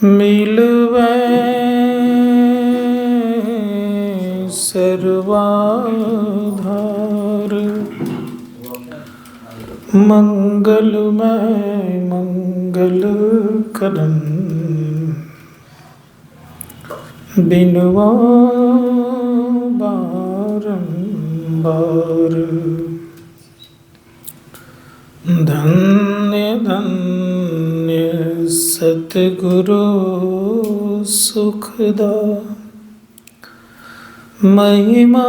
मिलवै सर्वाधार मंगलमय मंगल करन बिनवा बारंबार। धन्य धन्य सतगुरु सुखदा महिमा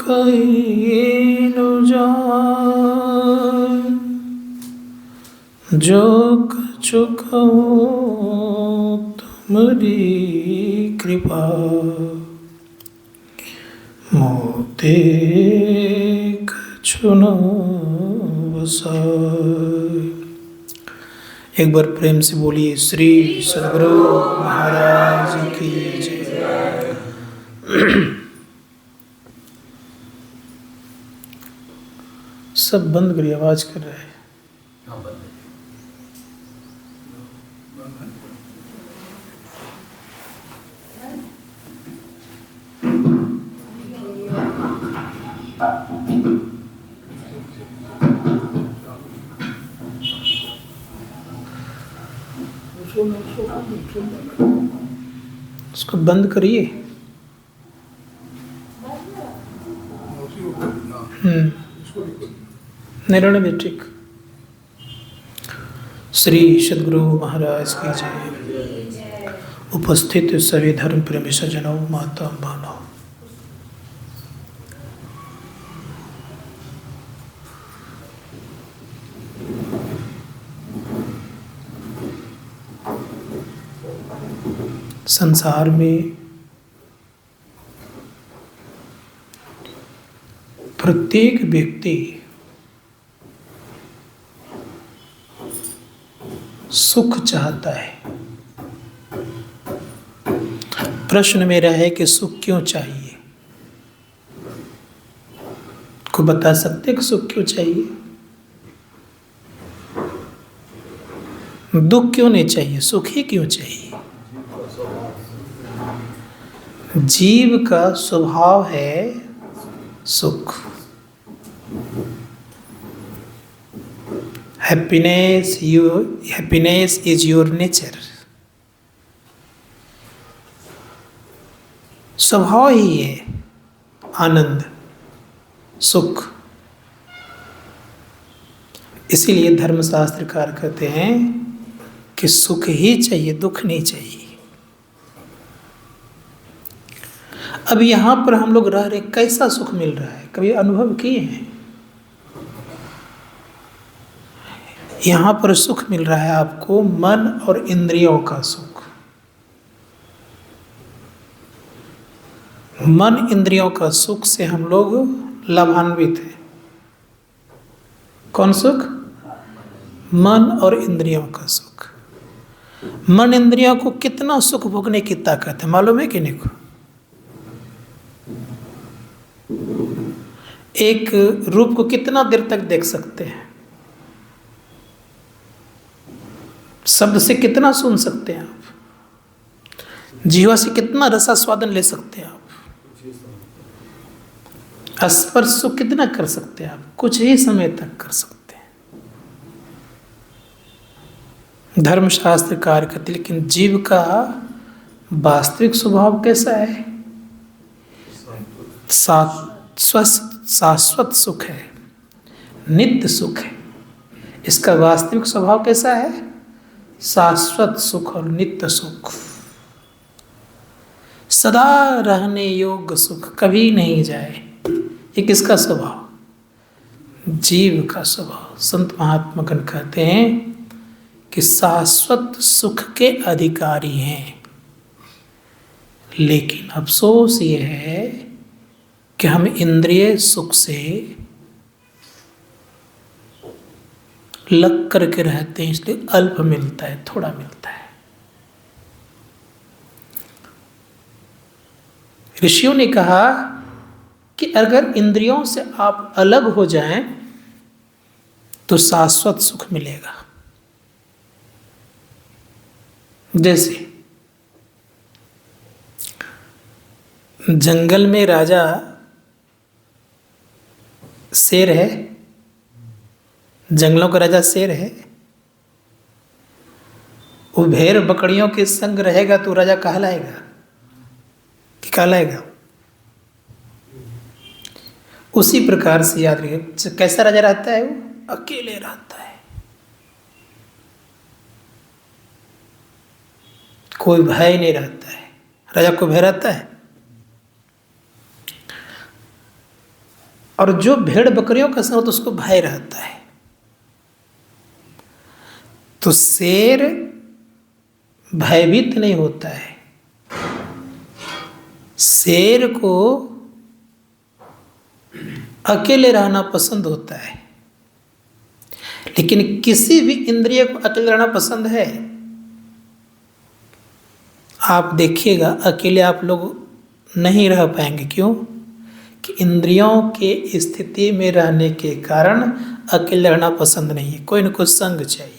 कहिनु जाय। जो कछु कहूँ तुमरी कृपा मोते कछु न बसाय। एक बार प्रेम से बोलिए श्री सद्गुरु महाराज की जय। सब बंद करिए, आवाज कर रहे हैं। उसको बंद करिए। नहीं भी ठीक। श्री सद्गुरु महाराज की जय। उपस्थित सभी धर्म प्रेमी सज्जनों, माता बहनों, संसार में प्रत्येक व्यक्ति सुख चाहता है। प्रश्न मेरा है कि सुख क्यों चाहिए? को बता सकते कि सुख क्यों चाहिए? दुख क्यों नहीं चाहिए, सुख ही क्यों चाहिए? जीव का स्वभाव है सुख। Happiness is your nature. स्वभाव ही है आनंद, सुख। इसीलिए धर्मशास्त्रकार कहते हैं कि सुख ही चाहिए, दुख नहीं चाहिए। अब यहाँ पर हम लोग रह रहे, कैसा सुख मिल रहा है, कभी अनुभव किए हैं? यहाँ पर सुख मिल रहा है आपको मन और इंद्रियों का सुख। मन इंद्रियों का सुख से हम लोग लाभान्वित हैं। कौन सुख? मन और इंद्रियों का सुख। मन इंद्रियों को कितना सुख भोगने की ताकत है मालूम है कि नहीं को? एक रूप को कितना देर तक देख सकते हैं? शब्द से कितना सुन सकते हैं आप? जीवा से कितना रसास्वादन ले सकते हैं आप? स्पर्श कितना कर सकते हैं आप? कुछ ही समय तक कर सकते हैं। धर्मशास्त्रकार कहते, लेकिन जीव का वास्तविक स्वभाव कैसा है? शाश्वत सुख है, नित्य सुख है। इसका वास्तविक स्वभाव कैसा है? शाश्वत सुख और नित्य सुख, सदा रहने योग्य सुख, कभी नहीं जाए। ये किसका स्वभाव? जीव का स्वभाव। संत महात्मागण कहते हैं कि शाश्वत सुख के अधिकारी हैं। लेकिन अफसोस ये है कि हम इंद्रिय सुख से लग करके रहते हैं, इसलिए अल्प मिलता है, थोड़ा मिलता है। ऋषियों ने कहा कि अगर इंद्रियों से आप अलग हो जाएं तो शाश्वत सुख मिलेगा। जैसे जंगल में राजा शेर है, जंगलों का राजा शेर है, वो भेड़ बकरियों के संग रहेगा तो राजा कहलाएगा कि कहलाएगा। उसी प्रकार से याद रखिए, कैसा राजा रहता है? वो अकेले रहता है, कोई भय नहीं रहता है। राजा को भय रहता है। और जो भेड़ बकरियों का संग, तो उसको भय रहता है। तो शेर भयभीत नहीं होता है, शेर को अकेले रहना पसंद होता है। लेकिन किसी भी इंद्रिय को अकेले रहना पसंद है? आप देखिएगा, अकेले आप लोग नहीं रह पाएंगे। क्यों? कि इंद्रियों के स्थिति में रहने के कारण अकेले रहना पसंद नहीं है। कोई न कोई संग चाहिए,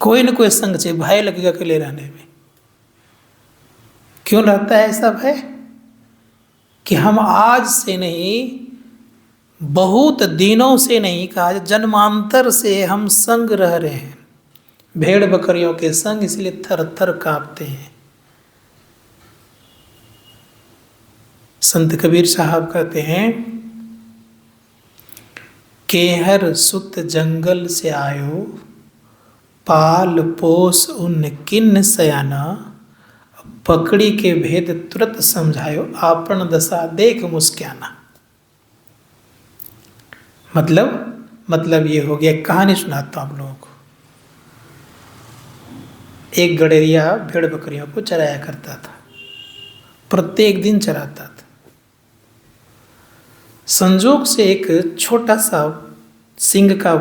कोई न कोई संग चाहिए। भय लगेगा अकेले रहने में। क्यों रहता है ऐसा भय? कि हम आज से नहीं, बहुत दिनों से नहीं, कहा जन्मांतर से हम संग रह रहे हैं भेड़ बकरियों के संग, इसलिए थर थर कांपते हैं। संत कबीर साहब कहते हैं, केहर सुत जंगल से आयो, पाल पोस उन किन्न सयाना, पकड़ी के भेद तुरंत समझायो, आपन दशा देख मुस्क्याना। मतलब ये हो गया। कहानी सुनाता हूं आप लोगों को। एक गडेरिया भेड़ बकरियों को चराया करता था, प्रत्येक दिन चराता था। संजोग से एक छोटा सा सिंह का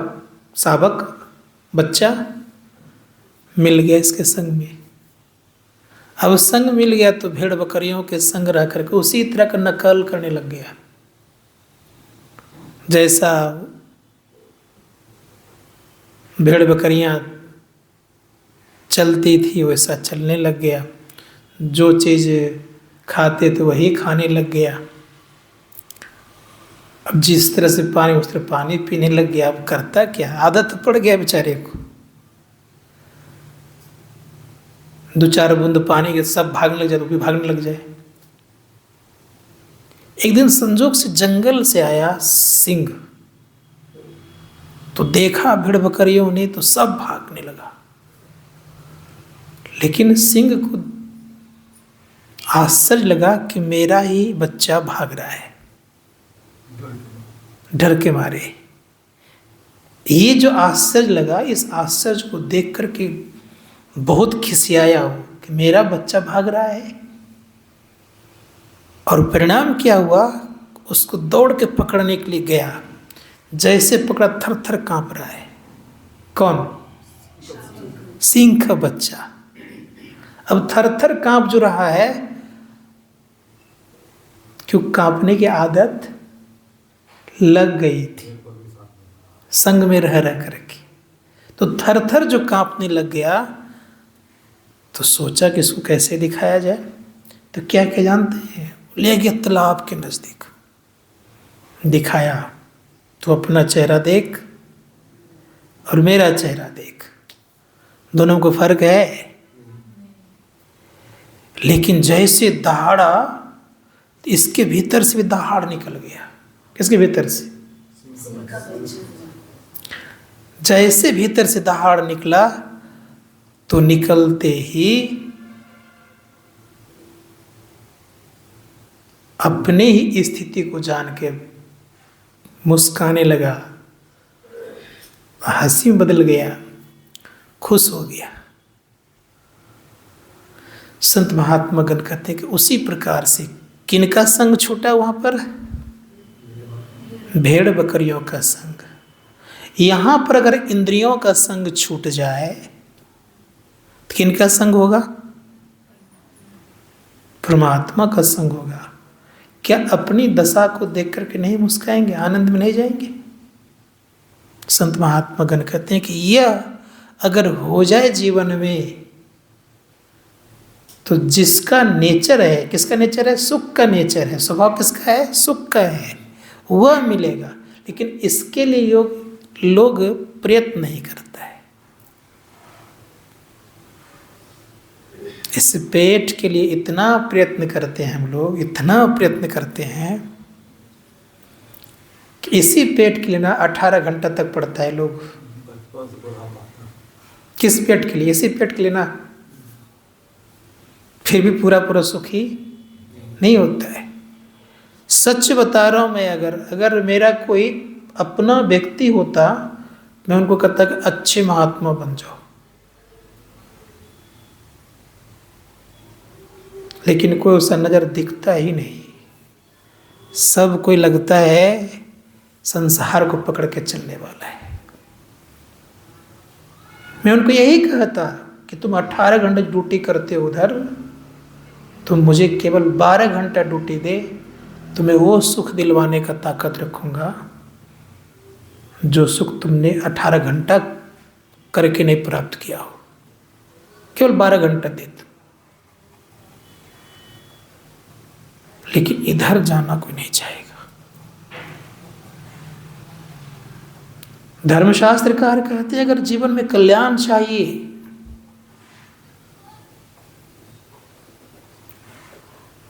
शावक बच्चा मिल गया इसके संग में। अब संग मिल गया तो भेड़ बकरियों के संग रह करके उसी तरह का नकल करने लग गया। जैसा भेड़ बकरियां चलती थी वैसा चलने लग गया, जो चीज़ खाते थे वही खाने लग गया। अब जिस तरह से पानी उस तरह पानी पीने लग गया। अब करता क्या, आदत पड़ गया बेचारे को। 2-4 बूंद पानी के सब भागने लग जाए तो भी भागने लग जाए। एक दिन संजोग से जंगल से आया सिंह, तो देखा भेड़ बकरियों ने तो सब भागने लगा। लेकिन सिंह को आश्चर्य लगा कि मेरा ही बच्चा भाग रहा है, डर के मारे। ये जो आश्चर्य लगा, इस आश्चर्य को देख करके बहुत खिसियाया हो कि मेरा बच्चा भाग रहा है। और परिणाम क्या हुआ, उसको दौड़ के पकड़ने के लिए गया। जैसे पकड़ा, थर थर कांप रहा है। कौन? सिंह का बच्चा। अब थर थर कांप जो रहा है, क्यों? कांपने की आदत लग गई थी संग में रह करके। तो थर थर जो कांपने लग गया, तो सोचा कि इसको कैसे दिखाया जाए। तो क्या क्या जानते हैं? ले गया तालाब के नजदीक, दिखाया। तो अपना चेहरा देख और मेरा चेहरा देख, दोनों को फर्क है। लेकिन जैसे दहाड़ा, इसके भीतर से भी दहाड़ निकल गया। किसके भीतर से? जैसे भीतर से दहाड़ निकला, तो निकलते ही अपने ही स्थिति को जान के मुस्काने लगा, हंसी में बदल गया, खुश हो गया। संत महात्मा गण कहते हैं कि उसी प्रकार से किनका संग छूटा वहां पर? भेड़ बकरियों का संग। यहां पर अगर इंद्रियों का संग छूट जाए तो किनका संग होगा? परमात्मा का संग होगा। क्या अपनी दशा को देख करके नहीं मुस्काएंगे, आनंद में नहीं जाएंगे? संत महात्मा गण कहते हैं कि यह अगर हो जाए जीवन में, तो जिसका नेचर है, किसका नेचर है? सुख का नेचर है, स्वभाव किसका है? सुख का है, वह मिलेगा। लेकिन इसके लिए लोग प्रयत्न नहीं करता है। इस पेट के लिए इतना प्रयत्न करते हैं हम लोग, इतना प्रयत्न करते हैं कि इसी पेट के लिए ना 18 घंटा तक पड़ता है लोग। किस पेट के लिए? इसी पेट के लिए ना, फिर भी पूरा पूरा सुखी नहीं होता है। सच बता रहा हूं मैं, अगर मेरा कोई अपना व्यक्ति होता, मैं उनको कहता कि अच्छे महात्मा बन जाओ, लेकिन कोई उसका नजर दिखता ही नहीं। सब कोई लगता है संसार को पकड़ के चलने वाला है। मैं उनको यही कहता कि तुम 18 घंटे ड्यूटी करते हो उधर, तुम मुझे केवल 12 घंटा ड्यूटी दे, तुम्हें वो सुख दिलवाने का ताकत रखूंगा जो सुख तुमने 18 घंटा करके नहीं प्राप्त किया हो। केवल 12 घंटा दे दो। लेकिन इधर जाना कोई नहीं चाहेगा। धर्मशास्त्रकार कहते हैं अगर जीवन में कल्याण चाहिए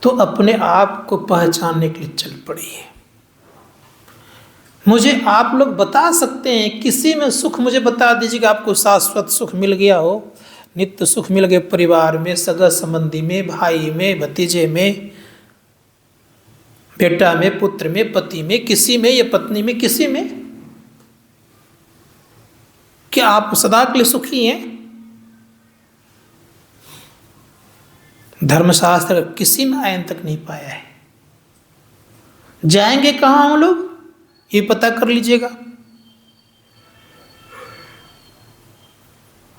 तो अपने आप को पहचानने के लिए चल पड़िए। मुझे आप लोग बता सकते हैं, किसी में सुख मुझे बता दीजिए कि आपको शाश्वत सुख मिल गया हो, नित्य सुख मिल गया परिवार में, सगा संबंधी में, भाई में, भतीजे में, बेटा में, पुत्र में, पति में, किसी में या पत्नी में, किसी में, क्या आप सदा के लिए सुखी हैं? धर्मशास्त्र किसी में आयन तक नहीं पाया है। जाएंगे कहां हम लोग, ये पता कर लीजिएगा।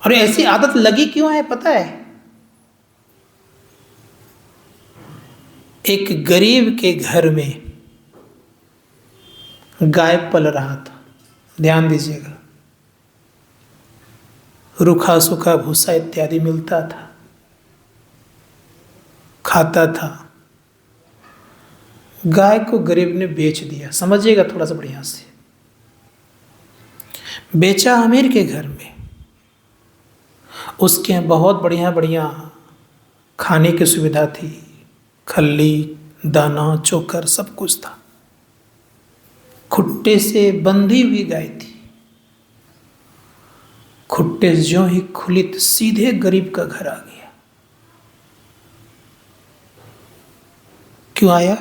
और ऐसी आदत लगी क्यों है पता है? एक गरीब के घर में गाय पल रहा था, ध्यान दीजिएगा। रूखा सूखा भूसा इत्यादि मिलता था, खाता था। गाय को गरीब ने बेच दिया, समझिएगा थोड़ा सा बढ़िया से। बेचा अमीर के घर में, उसके बहुत बढ़िया बढ़िया खाने की सुविधा थी, खल्ली, दाना, चोकर सब कुछ था। खुट्टे से बंधी हुई गाय थी। खुट्टे ज्यों ही खुली तो सीधे गरीब का घर आ गया। क्यों आया?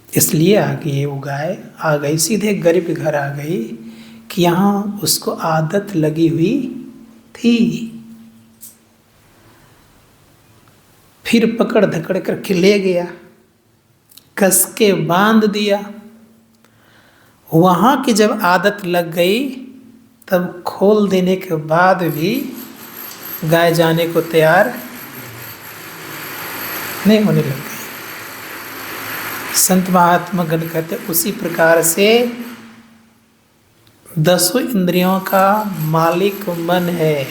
इसलिए आ गई वो गाय, आ गई सीधे गरीब के घर आ गई कि यहाँ उसको आदत लगी हुई थी। फिर पकड़ धकड़ करके ले गया, कस के बांध दिया। वहाँ की जब आदत लग गई तब खोल देने के बाद भी गाय जाने को तैयार नहीं होने लग गई। संत महात्मा गण कहते उसी प्रकार से 10 इंद्रियों का मालिक मन है।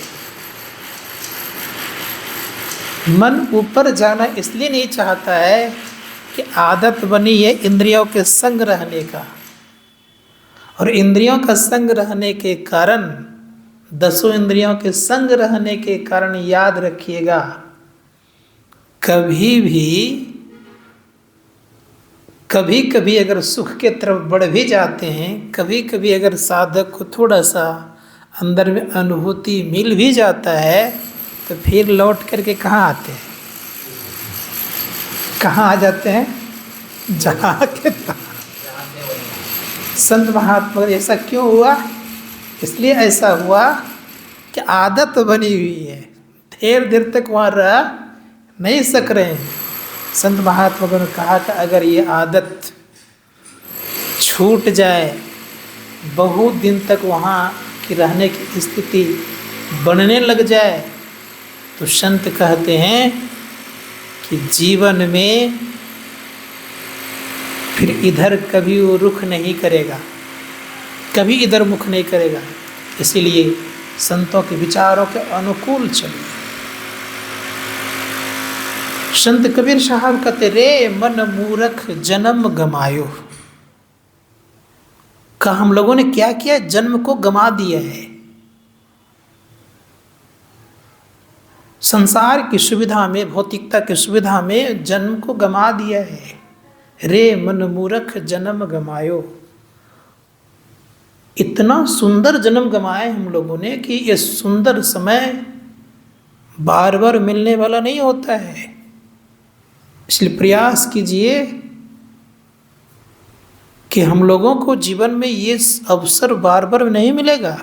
मन ऊपर जाना इसलिए नहीं चाहता है कि आदत बनी है इंद्रियों के संग रहने का, और इंद्रियों का संग रहने के कारण, 10 इंद्रियों के संग रहने के कारण याद रखिएगा, कभी कभी अगर सुख के तरफ बढ़ भी जाते हैं, कभी कभी अगर साधक को थोड़ा सा अंदर में अनुभूति मिल भी जाता है, तो फिर लौट करके कहाँ आते हैं? कहाँ आ जाते हैं? जहाँ के तहाँ। संत महात्मा ऐसा क्यों हुआ? इसलिए ऐसा हुआ कि आदत बनी हुई है, देर तक वहाँ रह नहीं सक रहे हैं। संत महात्मा ने कहा कि अगर ये आदत छूट जाए, बहुत दिन तक वहाँ की रहने की स्थिति बनने लग जाए, तो संत कहते हैं कि जीवन में फिर इधर कभी वो रुख नहीं करेगा, कभी इधर मुख नहीं करेगा। इसीलिए संतों के विचारों के अनुकूल चलिए। संत कबीर साहब कहते, रे मन मूर्ख जन्म गमायो। का हम लोगों ने क्या किया? जन्म को गमा दिया है। संसार की सुविधा में, भौतिकता की सुविधा में जन्म को गमा दिया है। रे मन मूर्ख जन्म गमायो। इतना सुंदर जन्म गमाए हम लोगों ने कि ये सुंदर समय बार बार मिलने वाला नहीं होता है। इसलिए प्रयास कीजिए कि हम लोगों को जीवन में ये अवसर बार बार नहीं मिलेगा।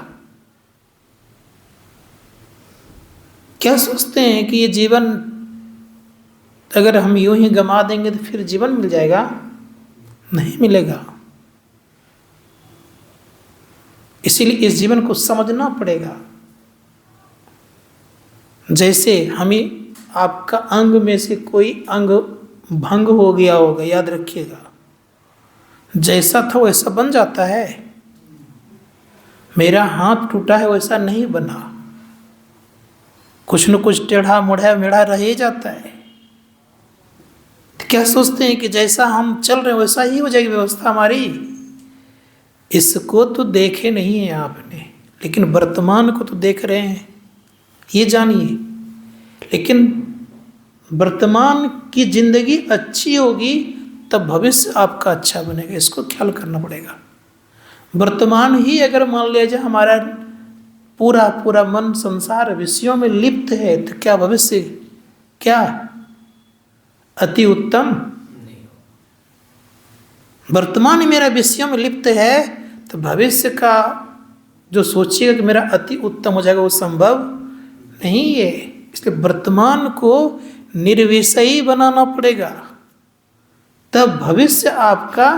क्या सोचते हैं कि ये जीवन अगर हम यूं ही गमा देंगे तो फिर जीवन मिल जाएगा? नहीं मिलेगा। इसीलिए इस जीवन को समझना पड़ेगा। जैसे हमें आपका अंग में से कोई अंग भंग हो गया होगा, याद रखिएगा, जैसा था वैसा बन जाता है। मेरा हाथ टूटा है वैसा नहीं बना, कुछ न कुछ टेढ़ा मोढ़ा मेढ़ा रह ही जाता है। तो क्या सोचते हैं कि जैसा हम चल रहे हैं वैसा ही हो जाएगी व्यवस्था हमारी? इसको तो देखे नहीं है आपने, लेकिन वर्तमान को तो देख रहे हैं, ये जानिए। लेकिन वर्तमान की जिंदगी अच्छी होगी तब भविष्य आपका अच्छा बनेगा, इसको ख्याल करना पड़ेगा। वर्तमान ही अगर मान लीजिए हमारा पूरा पूरा मन संसार विषयों में लिप्त है तो क्या भविष्य क्या अति उत्तम? वर्तमान ही मेरा विषयों में लिप्त है तो भविष्य का जो सोचिएगा कि मेरा अति उत्तम हो जाएगा वो संभव नहीं है। इसलिए वर्तमान को निर्विषयी बनाना पड़ेगा, तब भविष्य आपका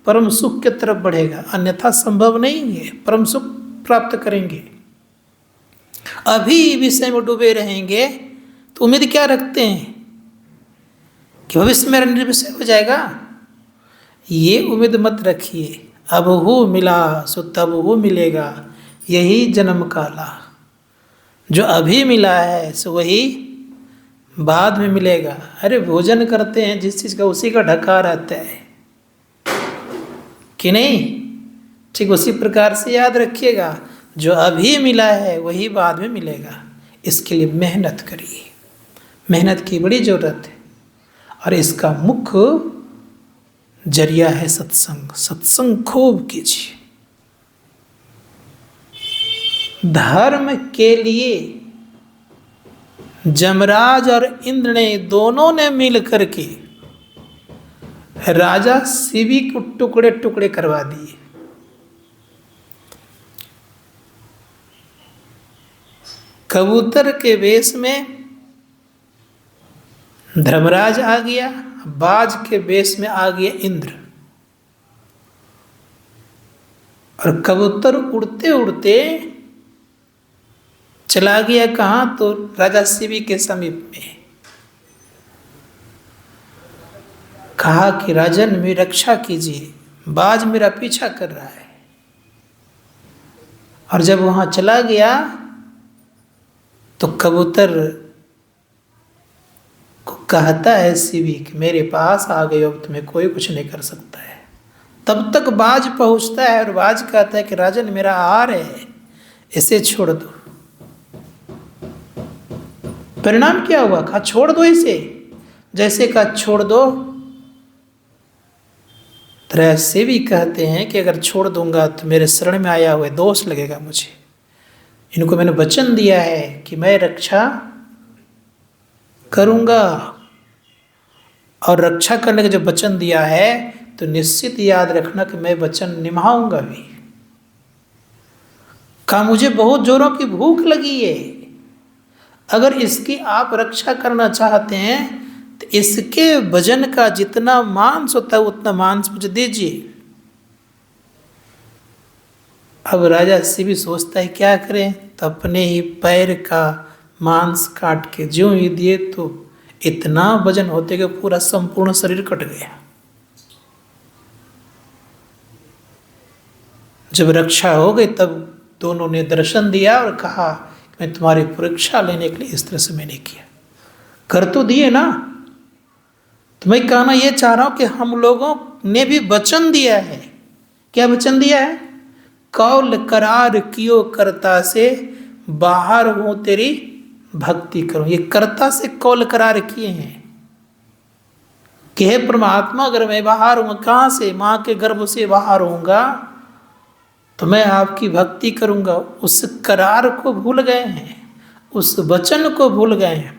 परम सुख की तरफ बढ़ेगा, अन्यथा संभव नहीं है परम सुख प्राप्त करेंगे। अभी विषय में डूबे रहेंगे तो उम्मीद क्या रखते हैं कि भविष्य मेरा निर्विषय हो जाएगा? ये उम्मीद मत रखिए। अब हो मिला सो तब हो मिलेगा, यही जन्म काला। जो अभी मिला है सो वही बाद में मिलेगा। अरे भोजन करते हैं जिस चीज़ का उसी का ढका रहता है कि नहीं? ठीक उसी प्रकार से याद रखिएगा, जो अभी मिला है वही बाद में मिलेगा। इसके लिए मेहनत करिए, मेहनत की बड़ी ज़रूरत है। और इसका मुख्य जरिया है सत्संग। सत्संग खूब कीजिए। धर्म के लिए जमराज और इंद्र ने दोनों ने मिल करके राजा शिवी को टुकड़े टुकड़े करवा दिए। कबूतर के वेश में धर्मराज आ गया, बाज के वेश में आ गया इंद्र। और कबूतर उड़ते उड़ते चला गया कहाँ? तो राजा शिवी के समीप में। कहा कि राजन मेरी रक्षा कीजिए, बाज मेरा पीछा कर रहा है। और जब वहां चला गया तो कबूतर को कहता है शिवी कि मेरे पास आ गए, अब तुम्हें कोई कुछ नहीं कर सकता है। तब तक बाज पहुंचता है और बाज कहता है कि राजन मेरा आहार है, इसे छोड़ दो। परिणाम क्या हुआ? कहा छोड़ दो इसे। जैसे कहा छोड़ दो, तरह से भी कहते हैं कि अगर छोड़ दूंगा तो मेरे शरण में आया हुआ दोष लगेगा मुझे। इनको मैंने वचन दिया है कि मैं रक्षा करूंगा, और रक्षा करने का जब वचन दिया है तो निश्चित याद रखना कि मैं वचन निभाऊंगा भी। कहा मुझे बहुत जोरों की भूख लगी है, अगर इसकी आप रक्षा करना चाहते हैं तो इसके वजन का जितना मांस होता है उतना मांस मुझे दीजिए। अब राजा शिवी सोचता है क्या करें, तो अपने ही पैर का मांस काट के ज्यों ही दिए तो इतना वजन होते कि पूरा संपूर्ण शरीर कट गया। जब रक्षा हो गई तब दोनों ने दर्शन दिया और कहा कि मैं तुम्हारी परीक्षा लेने के लिए इस तरह से मैंने किया। कर तो दिए ना। तो मैं कहना ये चाह रहा हूं कि हम लोगों ने भी वचन दिया है। क्या वचन दिया है? कौल करार कियो कर्ता से बाहर हो तेरी भक्ति करो। ये कर्ता से कौल करार किए हैं कि हे परमात्मा, अगर मैं बाहर हूँ, कहाँ से? माँ के गर्भ से बाहर होऊंगा तो मैं आपकी भक्ति करूंगा। उस करार को भूल गए हैं, उस वचन को भूल गए हैं।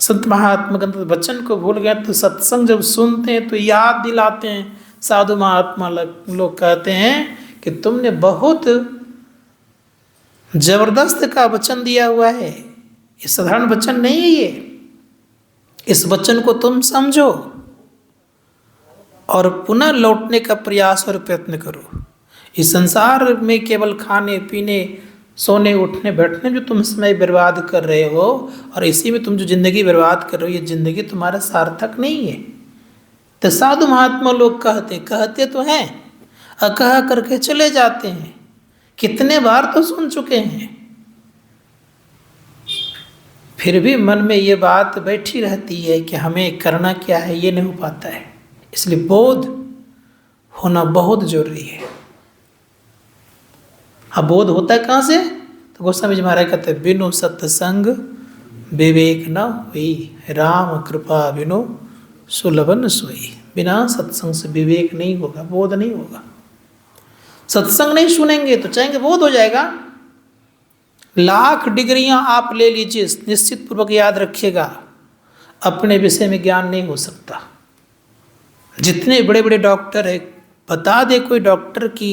संत महात्मा वचन को भूल गए तो सत्संग जब सुनते हैं तो याद दिलाते हैं। साधु महात्मा लोग कहते हैं कि तुमने बहुत जबरदस्त का वचन दिया हुआ है, ये साधारण वचन नहीं है ये। इस वचन को तुम समझो और पुनः लौटने का प्रयास और प्रयत्न करो। इस संसार में केवल खाने पीने, सोने उठने बैठने जो तुम समय बर्बाद कर रहे हो और इसी में तुम जो जिंदगी बर्बाद कर रहे हो, ये जिंदगी तुम्हारा सार्थक नहीं है। तो साधु महात्मा लोग कहते तो हैं, अकह करके चले जाते हैं। कितने बार तो सुन चुके हैं, फिर भी मन में ये बात बैठी रहती है कि हमें करना क्या है, ये नहीं हो पाता है। इसलिए बोध होना बहुत जरूरी है। अब बोध होता है कहाँ से? तो गोस्वामी जी महाराज कहते हैं, बिनु सत्संग विवेक न हुई, राम कृपा बिनु सुलभन सोई। बिना सत्संग से विवेक नहीं होगा, बोध नहीं होगा। सत्संग नहीं सुनेंगे तो चाहेंगे बोध हो जाएगा। लाख डिग्रियां आप ले लीजिए, निश्चित पूर्वक याद रखिएगा, अपने विषय में ज्ञान नहीं हो सकता। जितने बड़े बड़े डॉक्टर है, बता दे कोई डॉक्टर कि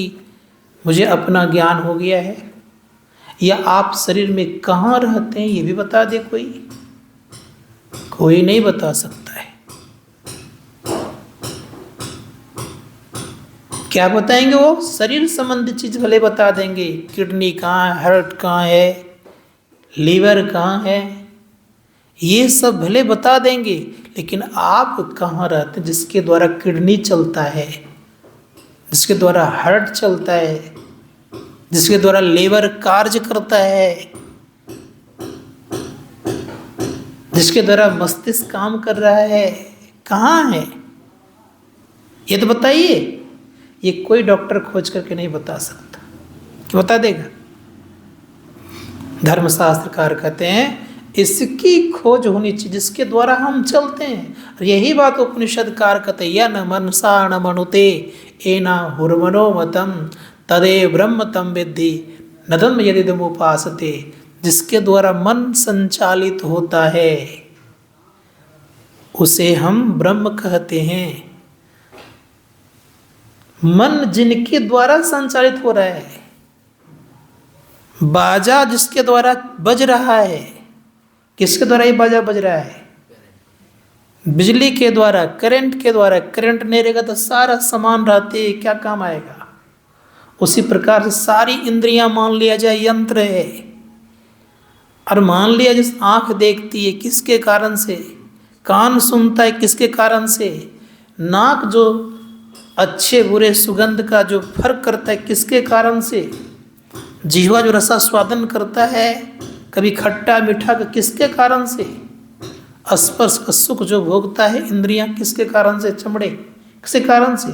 मुझे अपना ज्ञान हो गया है, या आप शरीर में कहाँ रहते हैं ये भी बता दे कोई नहीं बता सकता है। क्या बताएंगे वो? शरीर संबंधी चीज भले बता देंगे, किडनी कहाँ है, हार्ट कहाँ है, लीवर कहाँ है, ये सब भले बता देंगे, लेकिन आप कहाँ रहते हैं जिसके द्वारा किडनी चलता है, जिसके द्वारा हार्ट चलता है, जिसके द्वारा लीवर कार्य करता है, जिसके द्वारा मस्तिष्क काम कर रहा है, कहाँ है ये तो बताइए। ये कोई डॉक्टर खोज करके नहीं बता सकता। कि बता देगा? धर्मशास्त्रकार कहते हैं इसकी खोज होनी चाहिए जिसके द्वारा हम चलते हैं। और यही बात उपनिषदकार कहते हैं, न मनसा न मनुते एना हुर्मनो मतम तदे ब्रह्म तम विद्धि नदम यदिदम उपासते। जिसके द्वारा मन संचालित होता है उसे हम ब्रह्म कहते हैं। मन जिनके द्वारा संचालित हो रहा है, बाजा जिसके द्वारा बज रहा है, किसके द्वारा ये बाजा बज रहा है? बिजली के द्वारा, करंट के द्वारा। करंट नहीं रहेगा तो सारा सामान रहते क्या काम आएगा? उसी प्रकार से सारी इंद्रियां मान लिया जाए यंत्र है, और मान लिया जिस आंख देखती है किसके कारण से, कान सुनता है किसके कारण से, नाक जो अच्छे बुरे सुगंध का जो फर्क करता है किसके कारण से, जीवा जो रसास्वादन करता है कभी खट्टा मीठा का किसके कारण से, स्पर्श का सुख जो भोगता है इंद्रियां किसके कारण से, चमड़े किसके कारण से,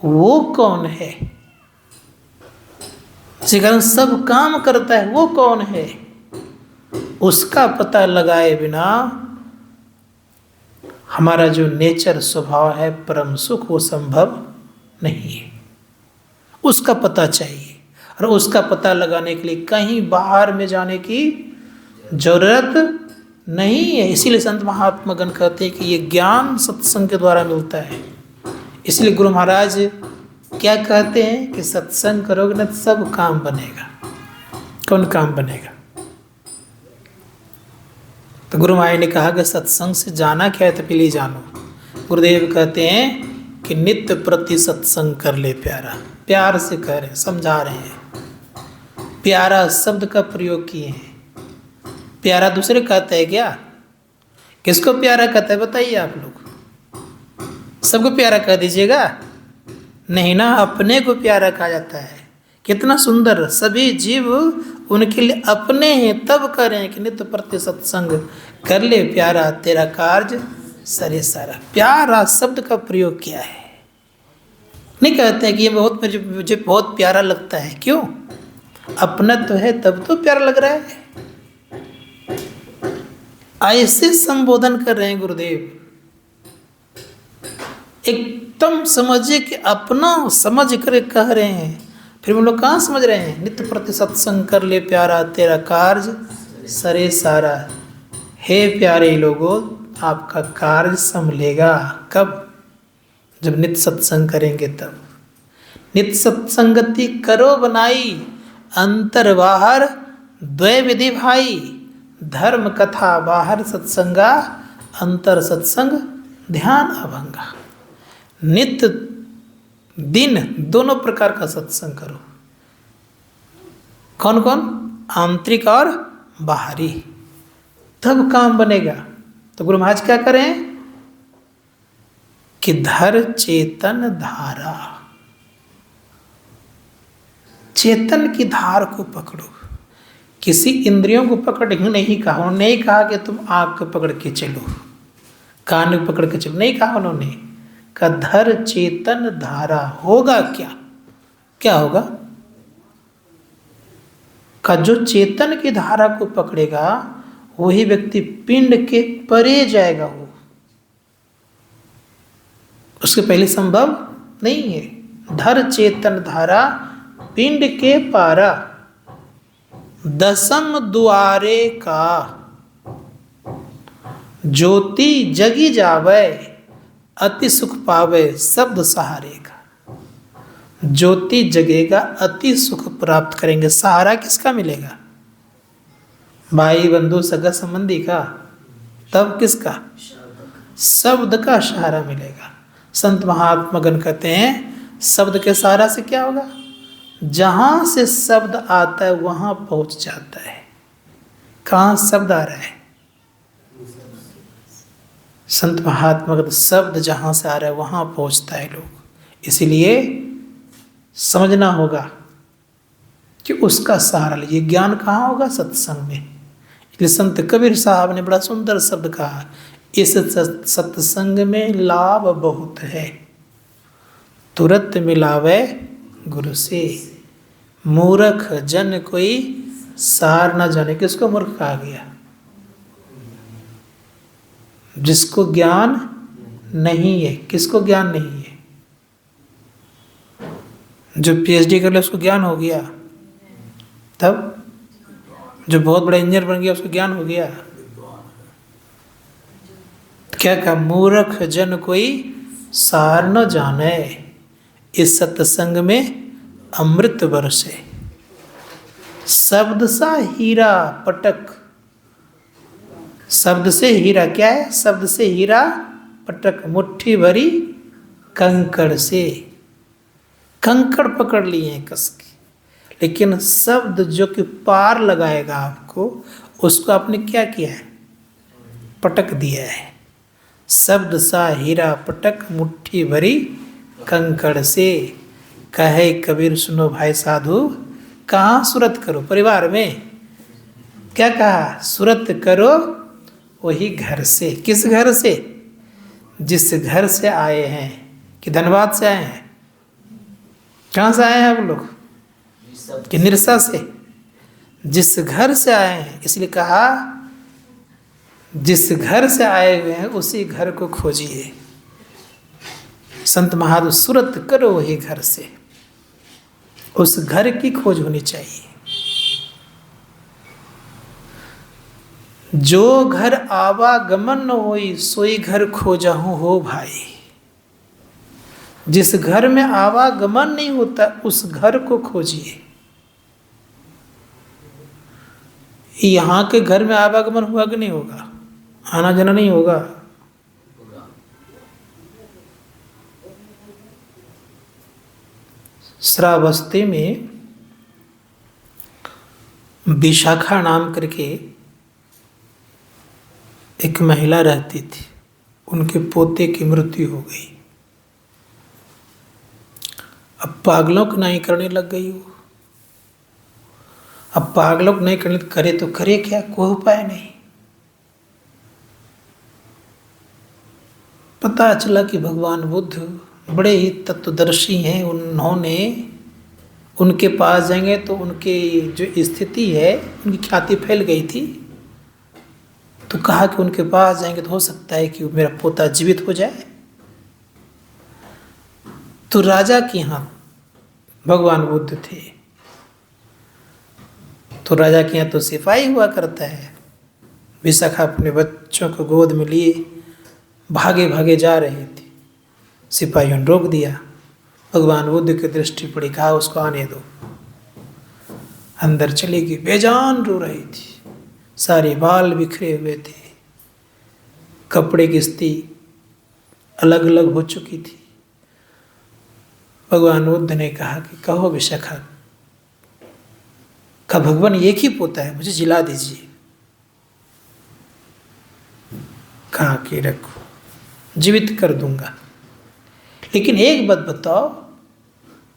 वो कौन है? जिसके कारण सब काम करता है वो कौन है? उसका पता लगाए बिना हमारा जो नेचर स्वभाव है परम सुख वो संभव नहीं है। उसका पता चाहिए, और उसका पता लगाने के लिए कहीं बाहर में जाने की जरूरत नहीं है। इसीलिए संत महात्मा गण कहते हैं कि ये ज्ञान सत्संग के द्वारा मिलता है। इसलिए गुरु महाराज क्या कहते हैं कि सत्संग करोगे ना तो सब काम बनेगा। कौन काम बनेगा? तो गुरु महाराज ने कहा कि सत्संग से जाना क्या है तो पहले जानो। गुरुदेव कहते हैं कि नित्य प्रति सत्संग कर ले प्यारा। प्यार से कह रहे हैं, समझा रहे हैं, प्यारा शब्द का प्रयोग किए हैं। प्यारा दूसरे कहता है क्या? किसको प्यारा कहता है बताइए आप लोग? सबको प्यारा कह दीजिएगा? नहीं ना, अपने को प्यारा कहा जाता है कितना सुंदर, सभी जीव उनके लिए अपने हैं, तब करें कि नित्य प्रति सत्संग कर ले प्यारा, तेरा कार्य सरे सारा। प्यारा शब्द का प्रयोग किया है, नहीं कहते हैं कि ये बहुत मुझे बहुत प्यारा लगता है। क्यों? अपना तो है तब तो प्यारा लग रहा है। ऐसे संबोधन कर रहे हैं गुरुदेव, एकदम समझिए कि अपना समझ कर कह रहे हैं। फिर हम लोग कहाँ समझ रहे हैं? नित्य प्रति सत्संग कर ले प्यारा, तेरा कार्य सरे सारा। हे प्यारे लोगों, आपका कार्य संभलेगा कब? जब नित्य सत्संग करेंगे तब। नित्य सत्संगति करो बनाई, अंतर बाहर द्वय विधि भाई। धर्म कथा बाहर सत्संगा, अंतर सत्संग ध्यान अभंगा। नित्य दिन दोनों प्रकार का सत्संग करो। कौन कौन? आंतरिक और बाहरी, तब काम बनेगा। तो गुरु महाराज क्या करें कि धर चेतन धारा, चेतन की धार को पकड़ो। किसी इंद्रियों को पकड़ नहीं कहा, उन्होंने नहीं कहा कि तुम आँख को पकड़ के चलो, कान को पकड़ के चलो, नहीं कहा उन्होंने। का धर चेतन धारा। होगा क्या? क्या होगा? का जो चेतन की धारा को पकड़ेगा वही व्यक्ति पिंड के परे जाएगा। वो उसके पहले संभव नहीं है। धर चेतन धारा पिंड के पारा, दसम द्वारे का ज्योति जगी जावे, अति सुख पावे शब्द सहारे का। ज्योति जगेगा, अति सुख प्राप्त करेंगे। सहारा किसका मिलेगा? भाई बंधु सगा संबंधी का। तब किसका? शब्द का सहारा मिलेगा। संत महात्मागण कहते हैं शब्द के सहारा से क्या होगा? जहां से शब्द आता है वहां पहुंच जाता है। कहाँ शब्द आ रहा है? संत महात्मा शब्द जहाँ से आ रहा है वहाँ पहुँचता है लोग। इसीलिए समझना होगा कि उसका सहारा लीजिए। ज्ञान कहाँ होगा? सत्संग में। इसलिए संत कबीर साहब ने बड़ा सुंदर शब्द कहा, इस सत्संग में लाभ बहुत है, तुरंत मिलावे गुरु से। मूर्ख जन कोई सार न जाने। किसको मूर्ख कहा गया? जिसको ज्ञान नहीं है। किसको ज्ञान नहीं है? जो पीएचडी कर ले उसको ज्ञान हो गया। तब जो बहुत बड़ा इंजीनियर बन गया उसको ज्ञान हो गया। क्या कहा? मूर्ख जन कोई सार न जाने, इस सत्संग में अमृत बरसे। शब्द सा हीरा पटक। शब्द से हीरा क्या है? शब्द से हीरा पटक, मुट्ठी भरी कंकड़ से। कंकड़ पकड़ लिए हैं कस के, लेकिन शब्द जो कि पार लगाएगा आपको, उसको आपने क्या किया है? पटक दिया है। शब्द सा हीरा पटक, मुट्ठी भरी कंकड़ से। कहे कबीर सुनो भाई साधु, कहाँ सुरत करो? परिवार में। क्या कहा? सुरत करो वही घर से। किस घर से? जिस घर से आए हैं। कि धनबाद से आए हैं? कहाँ से आए हैं आप लोग? कि निरसा से? जिस घर से आए हैं, इसलिए कहा जिस घर से आए हुए हैं उसी घर को खोजिए। संत महादेव सुरत करो वही घर से। उस घर की खोज होनी चाहिए। जो घर आवागमन न होई, सोई घर खोजहूँ हो भाई। जिस घर में आवागमन नहीं होता उस घर को खोजिए। यहाँ के घर में आवागमन हुआ कि नहीं होगा? आना जाना नहीं होगा? श्रावस्ती में विशाखा नाम करके एक महिला रहती थी। उनके पोते की मृत्यु हो गई। अब पागलों की नहीं करने लग गई वो। अब पागलों को नहीं करने तो करे क्या, कोई उपाय नहीं। पता चला कि भगवान बुद्ध बड़े ही तत्वदर्शी हैं। उन्होंने उनके पास जाएंगे तो उनकी जो स्थिति है, उनकी ख्याति फैल गई थी, तो कहा कि उनके पास जाएंगे तो हो सकता है कि मेरा पोता जीवित हो जाए। तो राजा के यहाँ भगवान बुद्ध थे, तो राजा के यहाँ तो सिपाही हुआ करता है। विशाखा अपने बच्चों को गोद में लिए भागे भागे जा रही थी, सिपाहियों ने रोक दिया। भगवान बुद्ध की दृष्टि पड़ी, कहा उसको आने दो। अंदर चली गई, बेजान रो रही थी, सारे बाल बिखरे हुए थे, कपड़े की स्थिति अलग अलग हो चुकी थी। भगवान बुद्ध ने कहा कि कहो विशाखा, का भगवान एक ही पोता है, मुझे जिला दीजिए। कहा कि रखो, जीवित कर दूंगा, लेकिन एक बात बताओ,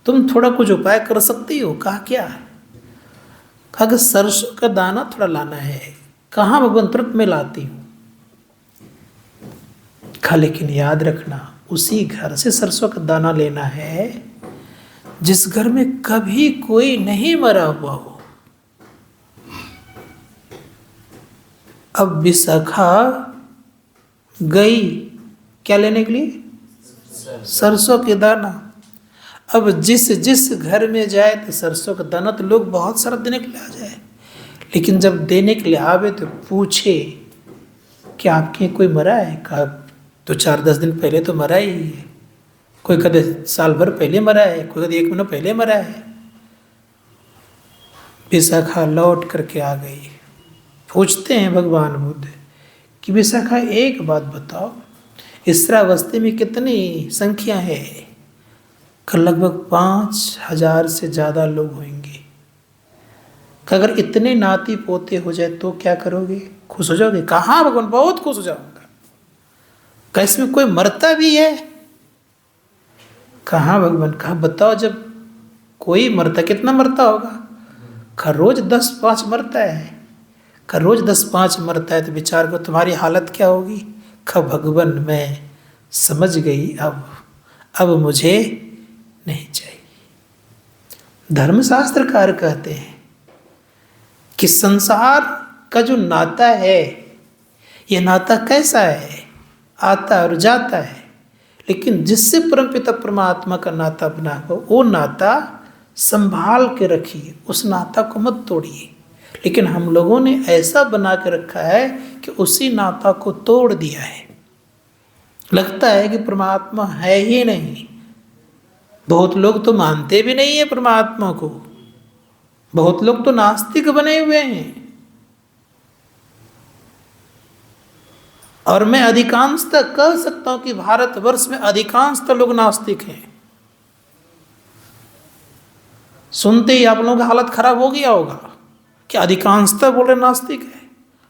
तुम थोड़ा कुछ उपाय कर सकती हो? कहा क्या है? कहा कि सरसों का दाना थोड़ा लाना है। कहाँ भगवान, तुरंत में लाती हूँ। कहा लेकिन याद रखना, उसी घर से सरसों का दाना लेना है जिस घर में कभी कोई नहीं मरा हुआ हो। अब विशाखा गई क्या लेने के लिए? सरसों के दाना। अब जिस घर में जाए तो सरसों का दाना तो लोग बहुत सारा देने के लिए आ जाए, लेकिन जब देने के लिए आवे तो पूछे कि आपके कोई मरा है? कहा तो 4-10 दिन पहले तो मरा ही है। कोई कहते साल भर पहले मरा है, कोई कहते 1 महीना पहले मरा है। विशाखा लौट करके आ गई। पूछते हैं भगवान बुद्ध कि विशाखा एक बात बताओ, इस श्रावस्ती में कितनी संख्या है? लगभग 5,000 से ज़्यादा लोग होंगे। अगर इतने नाती पोते हो जाए तो क्या करोगे? खुश हो जाओगे? कहाँ भगवान, बहुत खुश हो जाऊंगा। कैसे में कोई मरता भी है? कहाँ भगवान? कहा बताओ, जब कोई मरता, कितना मरता होगा? कहा रोज 10-5 मरता है। कहा रोज 10-5 मरता है तो विचार करो तुम्हारी हालत क्या होगी। कहा भगवान मैं समझ गई, अब मुझे नहीं चाहिए। धर्मशास्त्रकार कहते हैं कि संसार का जो नाता है, ये नाता कैसा है? आता और जाता है, लेकिन जिससे परमपिता परमात्मा का नाता बना हो, वो नाता संभाल के रखिए, उस नाता को मत तोड़िए। लेकिन हम लोगों ने ऐसा बना के रखा है कि उसी नाता को तोड़ दिया है। लगता है कि परमात्मा है ही नहीं। बहुत लोग तो मानते भी नहीं है परमात्मा को, बहुत लोग तो नास्तिक बने हुए हैं। और मैं अधिकांशतः कह सकता हूं कि भारतवर्ष में अधिकांशतः लोग नास्तिक हैं। सुनते ही आप लोगों का हालत खराब हो गया होगा कि अधिकांशतः बोल रहे नास्तिक है।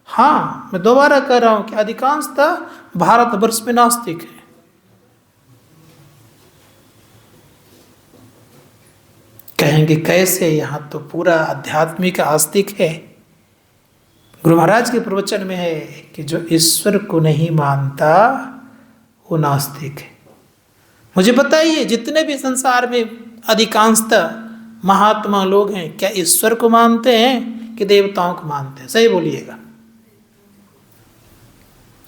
हाँ, मैं दोबारा कह रहा हूं कि अधिकांशतः भारतवर्ष में नास्तिक है। कहेंगे कैसे? यहां तो पूरा आध्यात्मिक आस्तिक है। गुरु महाराज के प्रवचन में है कि जो ईश्वर को नहीं मानता वो नास्तिक है। मुझे बताइए, जितने भी संसार में अधिकांशतः महात्मा लोग हैं, क्या ईश्वर को मानते हैं कि देवताओं को मानते हैं? सही बोलिएगा,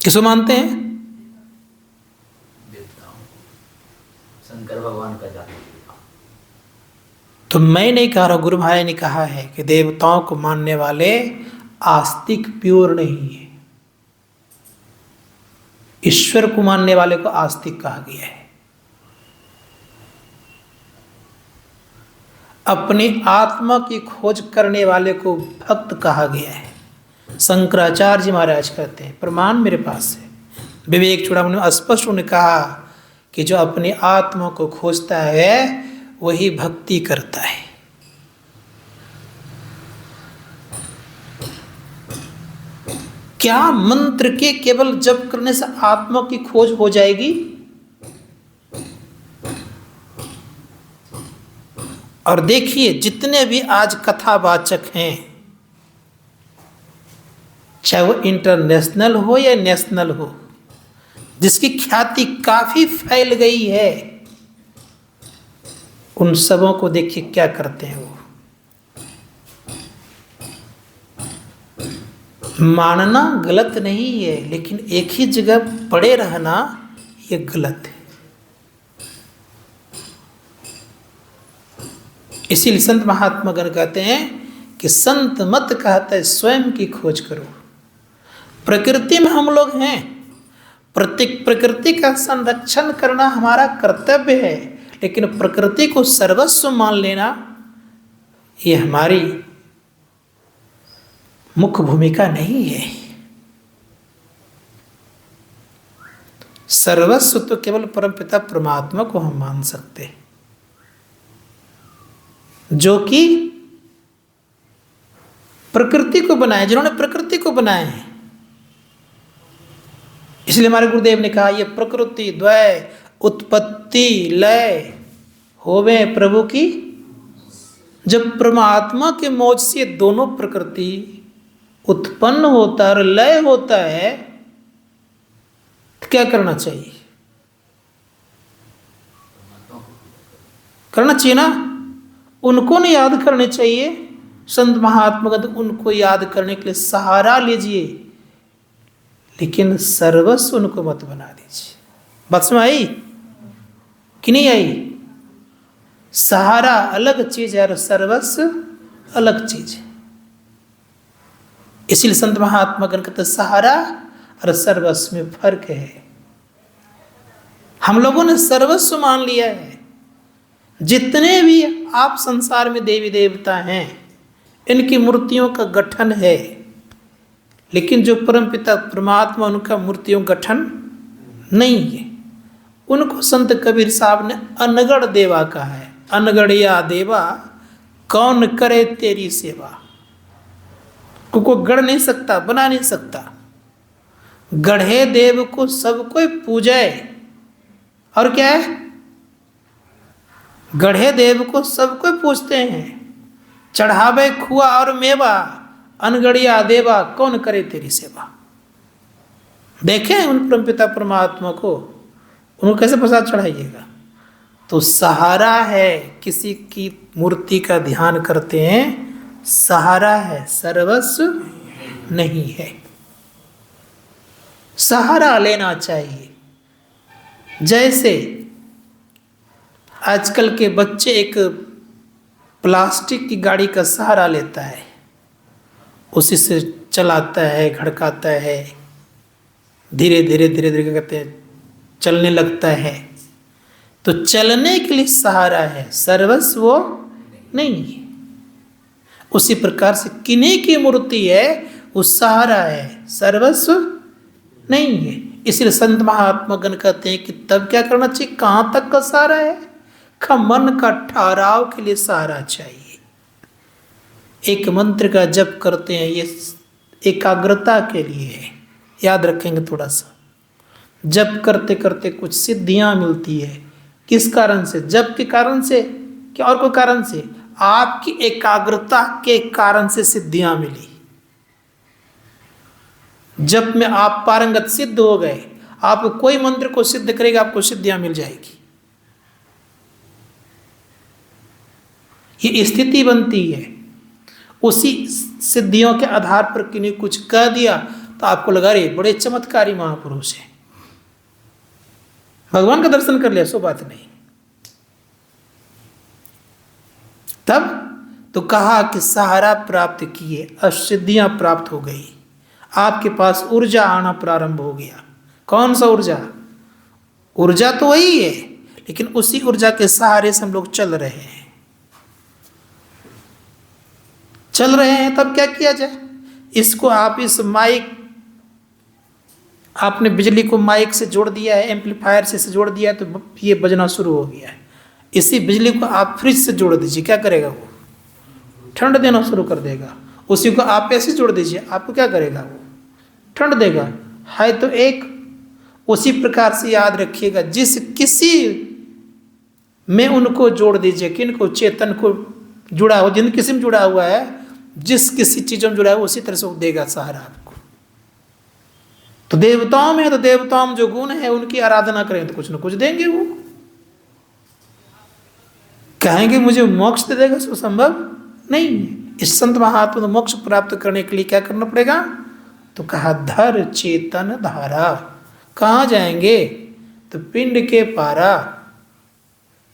किसको मानते हैं? देवताओं, शंकर भगवान का जाति। तो मैं नहीं कह रहा, गुरु महाराज ने कहा है कि देवताओं को मानने वाले आस्तिक प्योर नहीं है। ईश्वर को मानने वाले को आस्तिक कहा गया है। अपनी आत्मा की खोज करने वाले को भक्त कहा गया है। शंकराचार्य जी महाराज कहते हैं, प्रमाण मेरे पास है, विवेक चूड़ामणि में स्पष्ट उन्होंने कहा कि जो अपनी आत्मा को खोजता है वही भक्ति करता है। क्या मंत्र के केवल जप करने से आत्मा की खोज हो जाएगी? और देखिए, जितने भी आज कथावाचक हैं, चाहे वो इंटरनेशनल हो या नेशनल हो, जिसकी ख्याति काफी फैल गई है, उन सबों को देखिए क्या करते हैं वो। मानना गलत नहीं है, लेकिन एक ही जगह पड़े रहना ये गलत है। इसीलिए संत महात्मा गण कहते हैं कि संत मत कहता है स्वयं की खोज करो। प्रकृति में हम लोग हैं, प्रकृति का संरक्षण करना हमारा कर्तव्य है, लेकिन प्रकृति को सर्वस्व मान लेना ये हमारी मुख्य भूमिका नहीं है। सर्वस्व तो केवल परमपिता परमात्मा को हम मान सकते हैं, जो कि प्रकृति को बनाए, जिन्होंने प्रकृति को बनाए हैं। इसलिए हमारे गुरुदेव ने कहा ये प्रकृति द्वय उत्पत्ति लय होवे प्रभु की। जब परमात्मा के मौज से दोनों प्रकृति उत्पन्न होता है और लय होता है तो क्या करना चाहिए? करना चाहिए ना, उनको नहीं याद करने चाहिए। संत महात्मा का तो उनको याद करने के लिए सहारा लीजिए, लेकिन सर्वस्व उनको मत बना दीजिए। बात समझ आई कि नहीं आई? सहारा अलग चीज है और सर्वस्व अलग चीज है। इसलिए संत महात्मा गण कहते सहारा और सर्वस्व में फर्क है। हम लोगों ने सर्वस्व मान लिया है। जितने भी आप संसार में देवी देवता हैं, इनकी मूर्तियों का गठन है, लेकिन जो परमपिता परमात्मा उनका मूर्तियों गठन नहीं है। उनको संत कबीर साहब ने अनगढ़ देवा कहा है। अनगढ़िया देवा कौन करे तेरी सेवा। को गढ़ नहीं सकता, बना नहीं सकता। गढ़े देव को सब कोई पूजे। और क्या है? गढ़े देव को सब कोई पूछते हैं। चढ़ावे खुआ और मेवा, अनगढ़िया देवा कौन करे तेरी सेवा। देखें उन परमपिता परमात्मा को, उनको कैसे प्रसाद चढ़ाइएगा। तो सहारा है, किसी की मूर्ति का ध्यान करते हैं, सहारा है, सर्वस्व नहीं है। सहारा लेना चाहिए। जैसे आजकल के बच्चे एक प्लास्टिक की गाड़ी का सहारा लेता है, उसी से चलाता है, घड़काता है, धीरे धीरे धीरे धीरे कहते हैं चलने लगता है। तो चलने के लिए सहारा है, सर्वस्व वो नहीं है। उसी प्रकार से किन्हीं की मूर्ति है, वो सहारा है, सर्वस्व नहीं है। इसलिए संत महात्मा गण कहते हैं कि तब क्या करना चाहिए? कहाँ तक का सहारा है? मन का ठहराव के लिए सहारा चाहिए। एक मंत्र का जप करते हैं, ये एकाग्रता के लिए है। याद रखेंगे थोड़ा सा। जप करते करते कुछ सिद्धियां मिलती है। किस कारण से? जप के कारण से क्या और कोई कारण से? आपकी एकाग्रता के कारण से सिद्धियां मिली। जप में आप पारंगत सिद्ध हो गए, आप कोई मंत्र को सिद्ध करेगा, आपको सिद्धियां मिल जाएगी। ये स्थिति बनती है। उसी सिद्धियों के आधार पर किन्हीं कुछ कह दिया तो आपको लगा रे बड़े चमत्कारी महापुरुष हैं, भगवान का दर्शन कर लिया, सो बात नहीं। तब तो कहा कि सहारा प्राप्त किए, असिद्धियां प्राप्त हो गई, आपके पास ऊर्जा आना प्रारंभ हो गया। कौन सा ऊर्जा? ऊर्जा तो वही है, लेकिन उसी ऊर्जा के सहारे से हम लोग चल रहे हैं। तब क्या किया जाए? इसको आप इस माइक, आपने बिजली को माइक से जोड़ दिया है, एम्पलीफायर से जोड़ दिया है, तो ये बजना शुरू हो गया है। इसी बिजली को आप फ्रिज से जोड़ दीजिए, क्या करेगा वो? ठंड देना शुरू कर देगा। उसी को आप ऐसे जोड़ दीजिए, आपको क्या करेगा? वो ठंड देगा। है तो एक। उसी प्रकार से याद रखिएगा, जिस किसी में उनको जोड़ दीजिए, किनको? चेतन को जुड़ा हो, जिन किसी में जुड़ा हुआ है, जिस किसी चीज़ों में जुड़ा है, उसी तरह से वो देगा सहारा आपको। तो देवताओं में है तो देवताओं में जो गुण है उनकी आराधना करें तो कुछ न कुछ देंगे वो। कहेंगे मुझे मोक्ष दे देगा, सो संभव नहीं है। इस संत महात्मा को मोक्ष प्राप्त करने के लिए क्या करना पड़ेगा? तो कहा धर चेतन धारा। कहाँ जाएंगे? तो पिंड के पारा।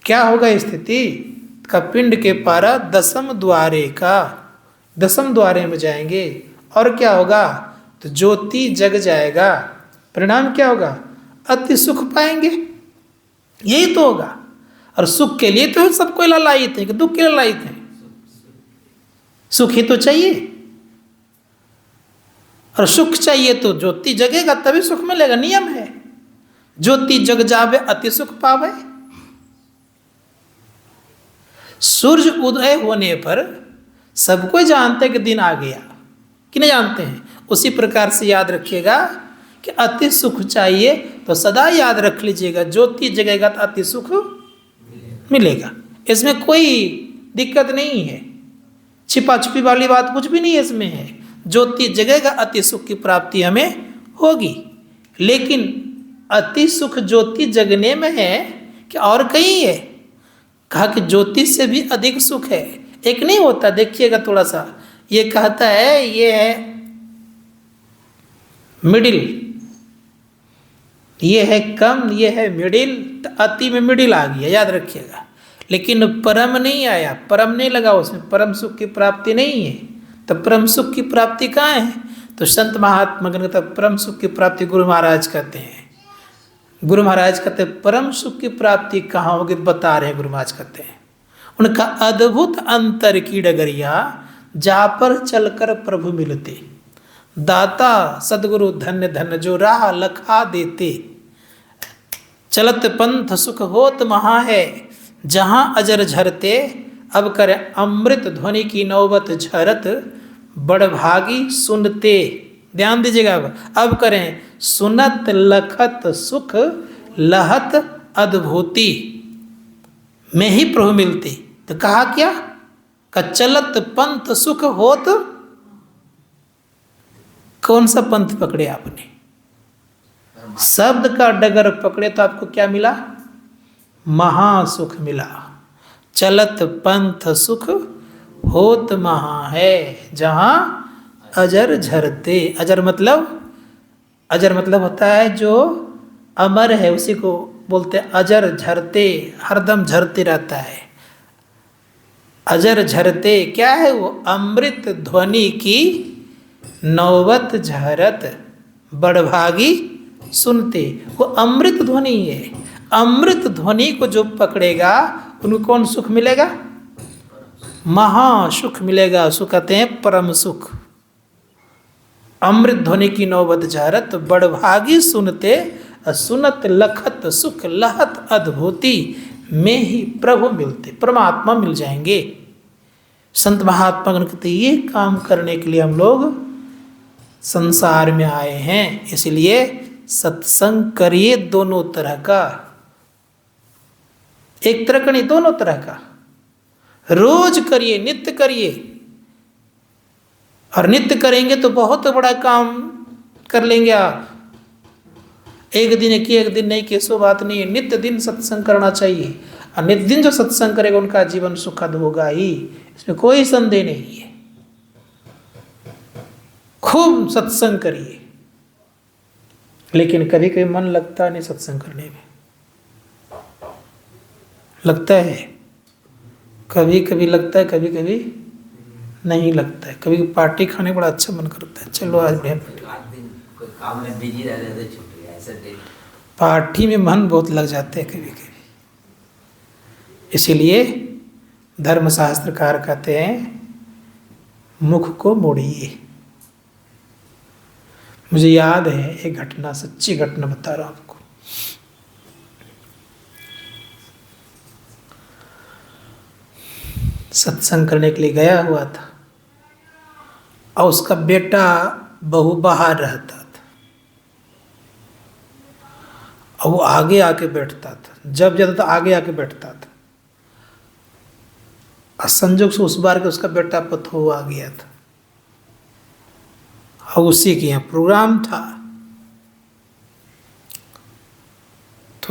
क्या होगा स्थिति का? पिंड के पारा दसम द्वारे का, दसम द्वारे में जाएंगे और क्या होगा? तो ज्योति जग जाएगा। परिणाम क्या होगा? अति सुख पाएंगे। यही तो होगा। और सुख के लिए तो सबको लालायित है कि दुख के लालायित है? सुख ही तो चाहिए, और सुख चाहिए तो ज्योति जगेगा तभी सुख मिलेगा। नियम है, ज्योति जग जावे अति सुख पावे। सूर्य उदय होने पर सबको जानते हैं कि दिन आ गया, कि नहीं जानते हैं? उसी प्रकार से याद रखिएगा कि अति सुख चाहिए तो सदा याद रख लीजिएगा, ज्योति जगेगा तो अति सुख मिलेगा। इसमें कोई दिक्कत नहीं है, छिपा छुपी वाली बात कुछ भी नहीं है इसमें है। ज्योति जगेगा अति सुख की प्राप्ति हमें होगी। लेकिन अति सुख ज्योति जगने में है कि और कहीं है? कहा कि ज्योति से भी अधिक सुख है। एक नहीं होता, देखिएगा थोड़ा सा, ये कहता है ये है मिडिल, ये है कम, ये है मिडिल, तो अति में मिडिल आ गया, याद रखिएगा। लेकिन परम नहीं आया, परम नहीं लगा उसमें, परम सुख की प्राप्ति नहीं है। तो परम सुख की प्राप्ति कहाँ है? तो संत महात्मा कहते परम सुख की प्राप्ति गुरु महाराज कहते हैं। गुरु महाराज कहते हैं परम सुख की प्राप्ति कहाँ होगी? बता रहे हैं गुरु महाराज कहते हैं, उनका अद्भुत अंतर की डगरिया जा पर चलकर प्रभु मिलते। दाता सदगुरु धन्य धन्य जो राह लखा देते। चलत पंथ सुख होत महा है जहाँ अजर झरते। अब करे अमृत ध्वनि की नौबत झरत बड़भागी सुनते। ध्यान दीजिएगा, अब करें सुनत लखत सुख लहत अद्भुति में ही प्रभु मिलते। तो कहा क्या? का चलत पंथ सुख होत। कौन सा पंथ पकड़े आपने? शब्द का डगर पकड़े तो आपको क्या मिला? महासुख मिला। चलत पंथ सुख होत महा है जहां अजर झरते। अजर मतलब होता है जो अमर है, उसी को बोलते हैं अजर झरते, हरदम झरते रहता है। अजर झरते क्या है? वो अमृत ध्वनि की नौबत झरत बड़भागी सुनते। वो अमृत ध्वनि है। अमृत ध्वनि को जो पकड़ेगा उनको कौन सुख मिलेगा? महासुख मिलेगा। उसको कहते हैं परम सुख। अमृत ध्वनि की नौबत झरत बड़भागी सुनते। सुनत लखत सुख लहत अद्भुति में ही प्रभु मिलते, परमात्मा मिल जाएंगे। संत महात्मा कहते ये काम करने के लिए हम लोग संसार में आए हैं। इसलिए सत्संग करिए दोनों तरह का, एक तरह का नहीं, दोनों तरह का। रोज करिए, नित्य करिए। और नित्य करेंगे तो बहुत बड़ा काम कर लेंगे आप। एक दिन किए एक दिन नहीं किए सो बात नहीं है। नित्य दिन सत्संग करना चाहिए, और नित्य दिन जो सत्संग करेगा उनका जीवन सुखद होगा ही, इसमें कोई संदेह नहीं है। खूब सत्संग करिए। लेकिन कभी कभी मन लगता नहीं सत्संग करने में, लगता है कभी कभी लगता है, कभी कभी नहीं लगता है। कभी पार्टी खाने बड़ा अच्छा मन करता है, चलो आज बढ़िया काम में बिजी रह रहे तो छूट गया ऐसे। पार्टी में मन बहुत लग जाते हैं कभी कभी। इसीलिए धर्मशास्त्रकार कहते हैं मुख को मोड़िए। मुझे याद है एक घटना, सच्ची घटना बता रहा हूं आपको। सत्संग करने के लिए गया हुआ था और उसका बेटा बहू बाहर रहता था और वो आगे आके बैठता था। जब जाता था आगे आके बैठता था। और संजोग से उस बार के उसका बेटा पथो आ गया था और उसी के यहाँ प्रोग्राम था।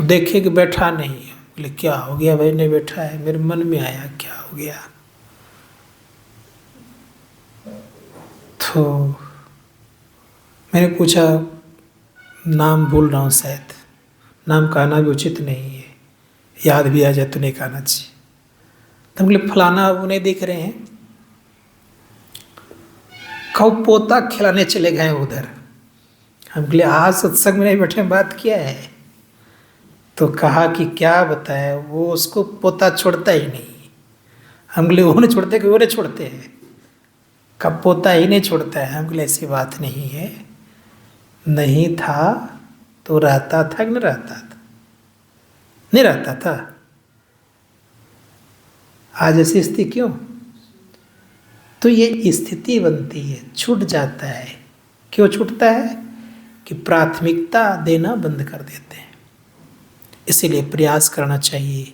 देखे कि बैठा नहीं है, बोले क्या हो गया भाई, नहीं बैठा है, मेरे मन में आया क्या हो गया। तो मैंने पूछा, नाम भूल रहा हूँ शायद, नाम कहना भी उचित नहीं है, याद भी आ जाए तो नहीं कहना चाहिए। तो हम बोले फलाना अब उन्हें देख रहे हैं, कब पोता खिलाने चले गए उधर। हम बोले आज सत्संग में नहीं बैठे, बात किया है। तो कहा कि क्या बताया, वो उसको पोता छोड़ता ही नहीं। हम बोले वो नहीं छोड़ते कि वो नहीं छोड़ते हैं, कब पोता ही नहीं छोड़ता है। हम बोले ऐसी बात नहीं है, नहीं था तो रहता था कि नहीं रहता था, नहीं रहता था। आज ऐसी स्थिति क्यों? तो ये स्थिति बनती है, छूट जाता है। क्यों छूटता है? कि प्राथमिकता देना बंद कर देते हैं। इसीलिए प्रयास करना चाहिए,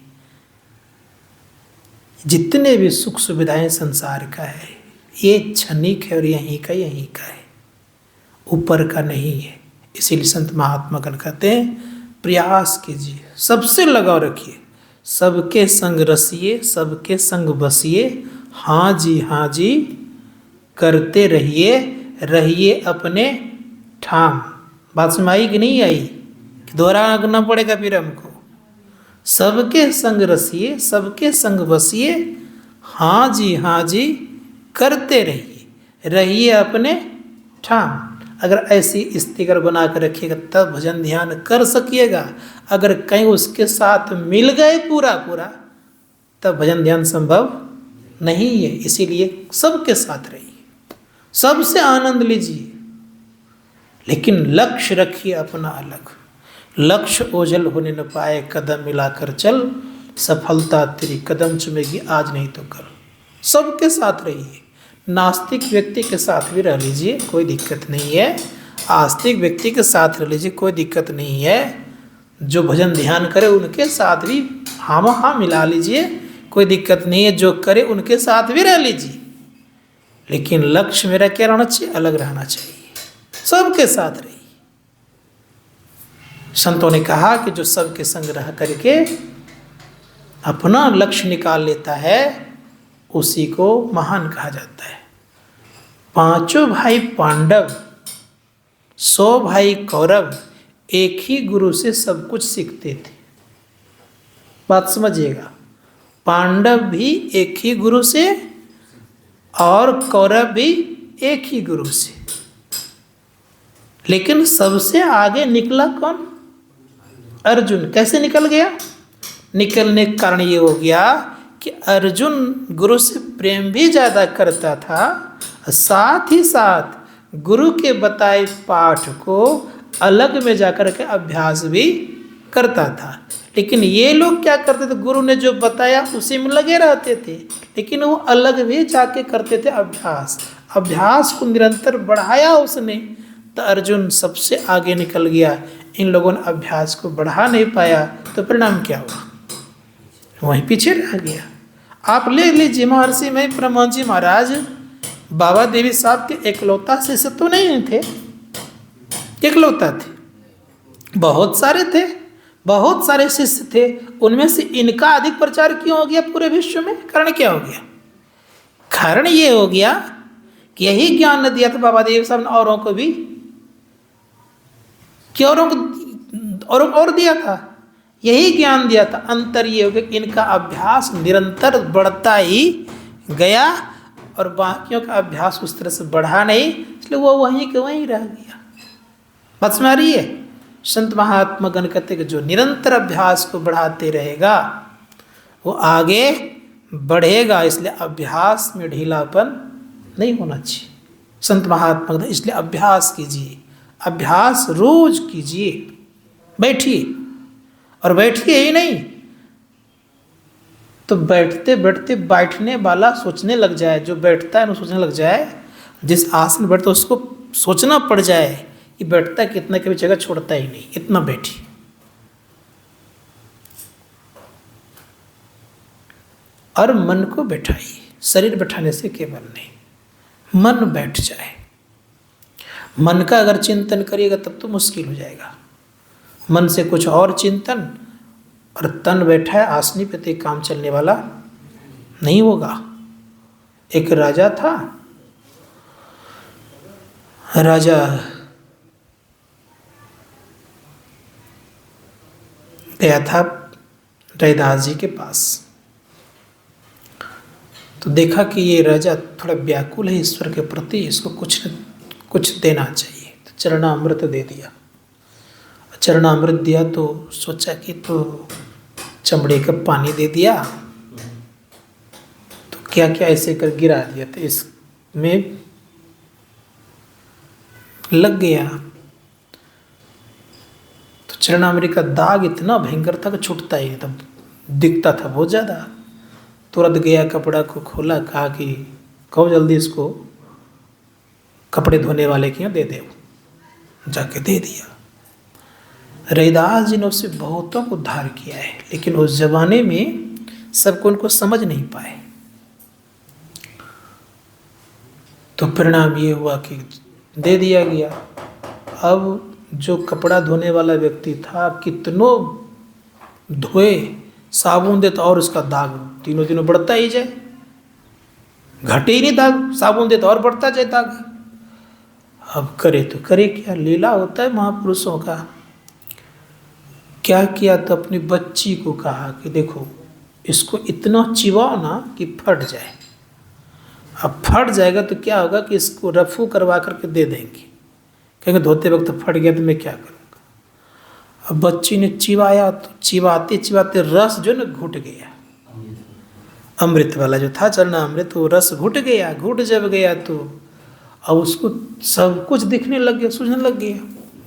जितने भी सुख सुविधाएं संसार का है ये क्षणिक है और यहीं का है, ऊपर का नहीं है। इसीलिए संत महात्मा गण कहते हैं प्रयास कीजिए, सबसे लगाव रखिए, सबके संग रसिए, सबके संग बसिए, हाँ जी करते रहिए, रहिए अपने ठाम। बात समझ आई कि नहीं आई? कि दोहराना करना पड़ेगा फिर हमको। सबके संग रसिए, सबके संग बसिए, हाँ जी करते रहिए, रहिए अपने ठाम। अगर ऐसी स्थिति अगर बना कर रखिएगा तब भजन ध्यान कर सकिएगा। अगर कहीं उसके साथ मिल गए पूरा तब भजन ध्यान संभव नहीं है। इसीलिए सबके साथ रहिए, सबसे आनंद लीजिए, लेकिन लक्ष्य रखिए अपना अलग। लक्ष्य ओझल होने न पाए, कदम मिलाकर चल, सफलता तेरी कदम चुमेगी आज नहीं तो कल। सबके साथ रहिए, नास्तिक व्यक्ति के साथ भी रह लीजिए, कोई दिक्कत नहीं है। आस्तिक व्यक्ति के साथ रह लीजिए, कोई दिक्कत नहीं है। जो भजन ध्यान करे उनके साथ भी हाँ मिला लीजिए, कोई दिक्कत नहीं है। जो करे उनके साथ भी रह लीजिए, लेकिन लक्ष्य मेरा क्या रहना चाहिए? अलग रहना चाहिए। सबके साथ रहिए। संतों ने कहा कि जो सबके संग रह करके अपना लक्ष्य निकाल लेता है उसी को महान कहा जाता है। 5 भाई पांडव, 100 भाई कौरव एक ही गुरु से सब कुछ सीखते थे। बात समझिएगा, पांडव भी एक ही गुरु से और कौरव भी एक ही गुरु से, लेकिन सबसे आगे निकला कौन? अर्जुन। कैसे निकल गया? निकलने का कारण ये हो गया कि अर्जुन गुरु से प्रेम भी ज़्यादा करता था, साथ ही साथ गुरु के बताए पाठ को अलग में जाकर के अभ्यास भी करता था। लेकिन ये लोग क्या करते थे? गुरु ने जो बताया उसी में लगे रहते थे, लेकिन वो अलग भी जाके करते थे अभ्यास। अभ्यास को निरंतर बढ़ाया उसने, तो अर्जुन सबसे आगे निकल गया। इन लोगों ने अभ्यास को बढ़ा नहीं पाया, तो परिणाम क्या हुआ? वहीं पीछे रह गया। आप ले लीजिए महर्षि में परमहंस जी महाराज बाबा देवी साहब के एकलौता शिष्य तो नहीं थे, एकलौता थे, बहुत सारे थे, बहुत सारे शिष्य थे। उनमें से इनका अधिक प्रचार क्यों हो गया पूरे विश्व में? कारण क्या हो गया? कारण ये हो गया कि यही ज्ञान न दिया था बाबा देवी साहब ने औरों को भी, कि औरों को और दिया था, यही ज्ञान दिया था। अंतर ये हो गया कि इनका अभ्यास निरंतर बढ़ता ही गया और बाकियों का अभ्यास उस तरह से बढ़ा नहीं, इसलिए वो वहीं के वहीं रह गया। बात समझ आ रही है? संत महात्मा गण कहते कि जो निरंतर अभ्यास को बढ़ाते रहेगा वो आगे बढ़ेगा। इसलिए अभ्यास में ढीलापन नहीं होना चाहिए। संत महात्मा गण इसलिए अभ्यास कीजिए, अभ्यास रोज कीजिए, बैठिए। और बैठिए ही नहीं तो बैठते बैठते बैठने वाला सोचने लग जाए, जो बैठता है ना सोचने लग जाए, जिस आसन बैठता उसको सोचना पड़ जाए कि बैठता कितना, कभी जगह छोड़ता ही नहीं, इतना बैठिए। और मन को बैठाइए, शरीर बैठाने से केवल नहीं, मन बैठ जाए। मन का अगर चिंतन करिएगा तब तो मुश्किल हो जाएगा। मन से कुछ और चिंतन और तन बैठा है आसनी पे, तो काम चलने वाला नहीं होगा। एक राजा था, राजा गया था रैदास जी के पास, तो देखा कि ये राजा थोड़ा व्याकुल है ईश्वर के प्रति, इसको कुछ न कुछ देना चाहिए, तो चरणामृत दे दिया। चरणामृत दिया तो सोचा कि तो चमड़े का पानी दे दिया, तो क्या क्या ऐसे कर गिरा दिया, तो इसमें लग गया। तो चरणामृत का दाग इतना भयंकर था कि छूटता ही नहीं था, दिखता था बहुत ज़्यादा। तुरंत गया, कपड़ा को खोला, कहा कि कहो जल्दी इसको कपड़े धोने वाले के यहाँ दे दे। जाके दे दिया। रैदास जी ने उससे बहुतों को उद्धार किया है, लेकिन उस जमाने में सबको उनको समझ नहीं पाए। तो परिणाम ये हुआ कि दे दिया गया। अब जो कपड़ा धोने वाला व्यक्ति था, कितनों धोए, साबुन दे तो और उसका दाग तीनों दिनों बढ़ता ही जाए, घटे ही नहीं दाग, साबुन दे तो और बढ़ता जाए दाग। अब करे तो करे क्या, लीला होता है महापुरुषों का। क्या किया, तो अपनी बच्ची को कहा कि देखो इसको इतना चिबाओ ना कि फट जाए। अब फट जाएगा तो क्या होगा कि इसको रफू करवा करके दे देंगे, कहेंगे धोते वक्त फट गया तो मैं क्या करूँगा। अब बच्ची ने चिबाया तो चिबाते चिबाते रस जो न घुट गया, अमृत वाला जो था चरणामृत, वो रस घुट गया। घुट जब गया तो अब उसको सब कुछ दिखने लग गया, सूझने लग गया,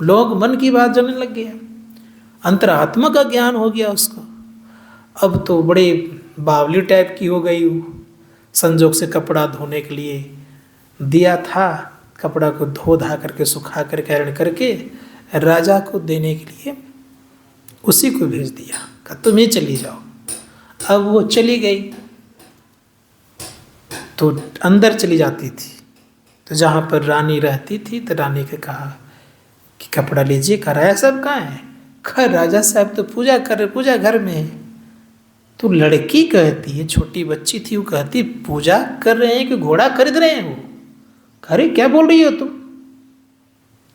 लोग मन की बात जानने लग गया, अंतरात्मा का ज्ञान हो गया उसको। अब तो बड़े बावली टाइप की हो गई वो। संजोग से कपड़ा धोने के लिए दिया था, कपड़ा को धो धा करके सुखा करके आयरन करके राजा को देने के लिए उसी को भेज दिया, कहा तुम ही चली जाओ। अब वो चली गई तो अंदर चली जाती थी, तो जहाँ पर रानी रहती थी तो रानी को कहा कि कपड़ा लीजिए, कराया सब कहाँ है। खैर राजा साहब तो पूजा कर रहे, पूजा घर में है। तो लड़की कहती है, छोटी बच्ची थी, वो कहती पूजा कर रहे हैं कि घोड़ा खरीद रहे हैं वो। अरे क्या बोल रही हो तुम,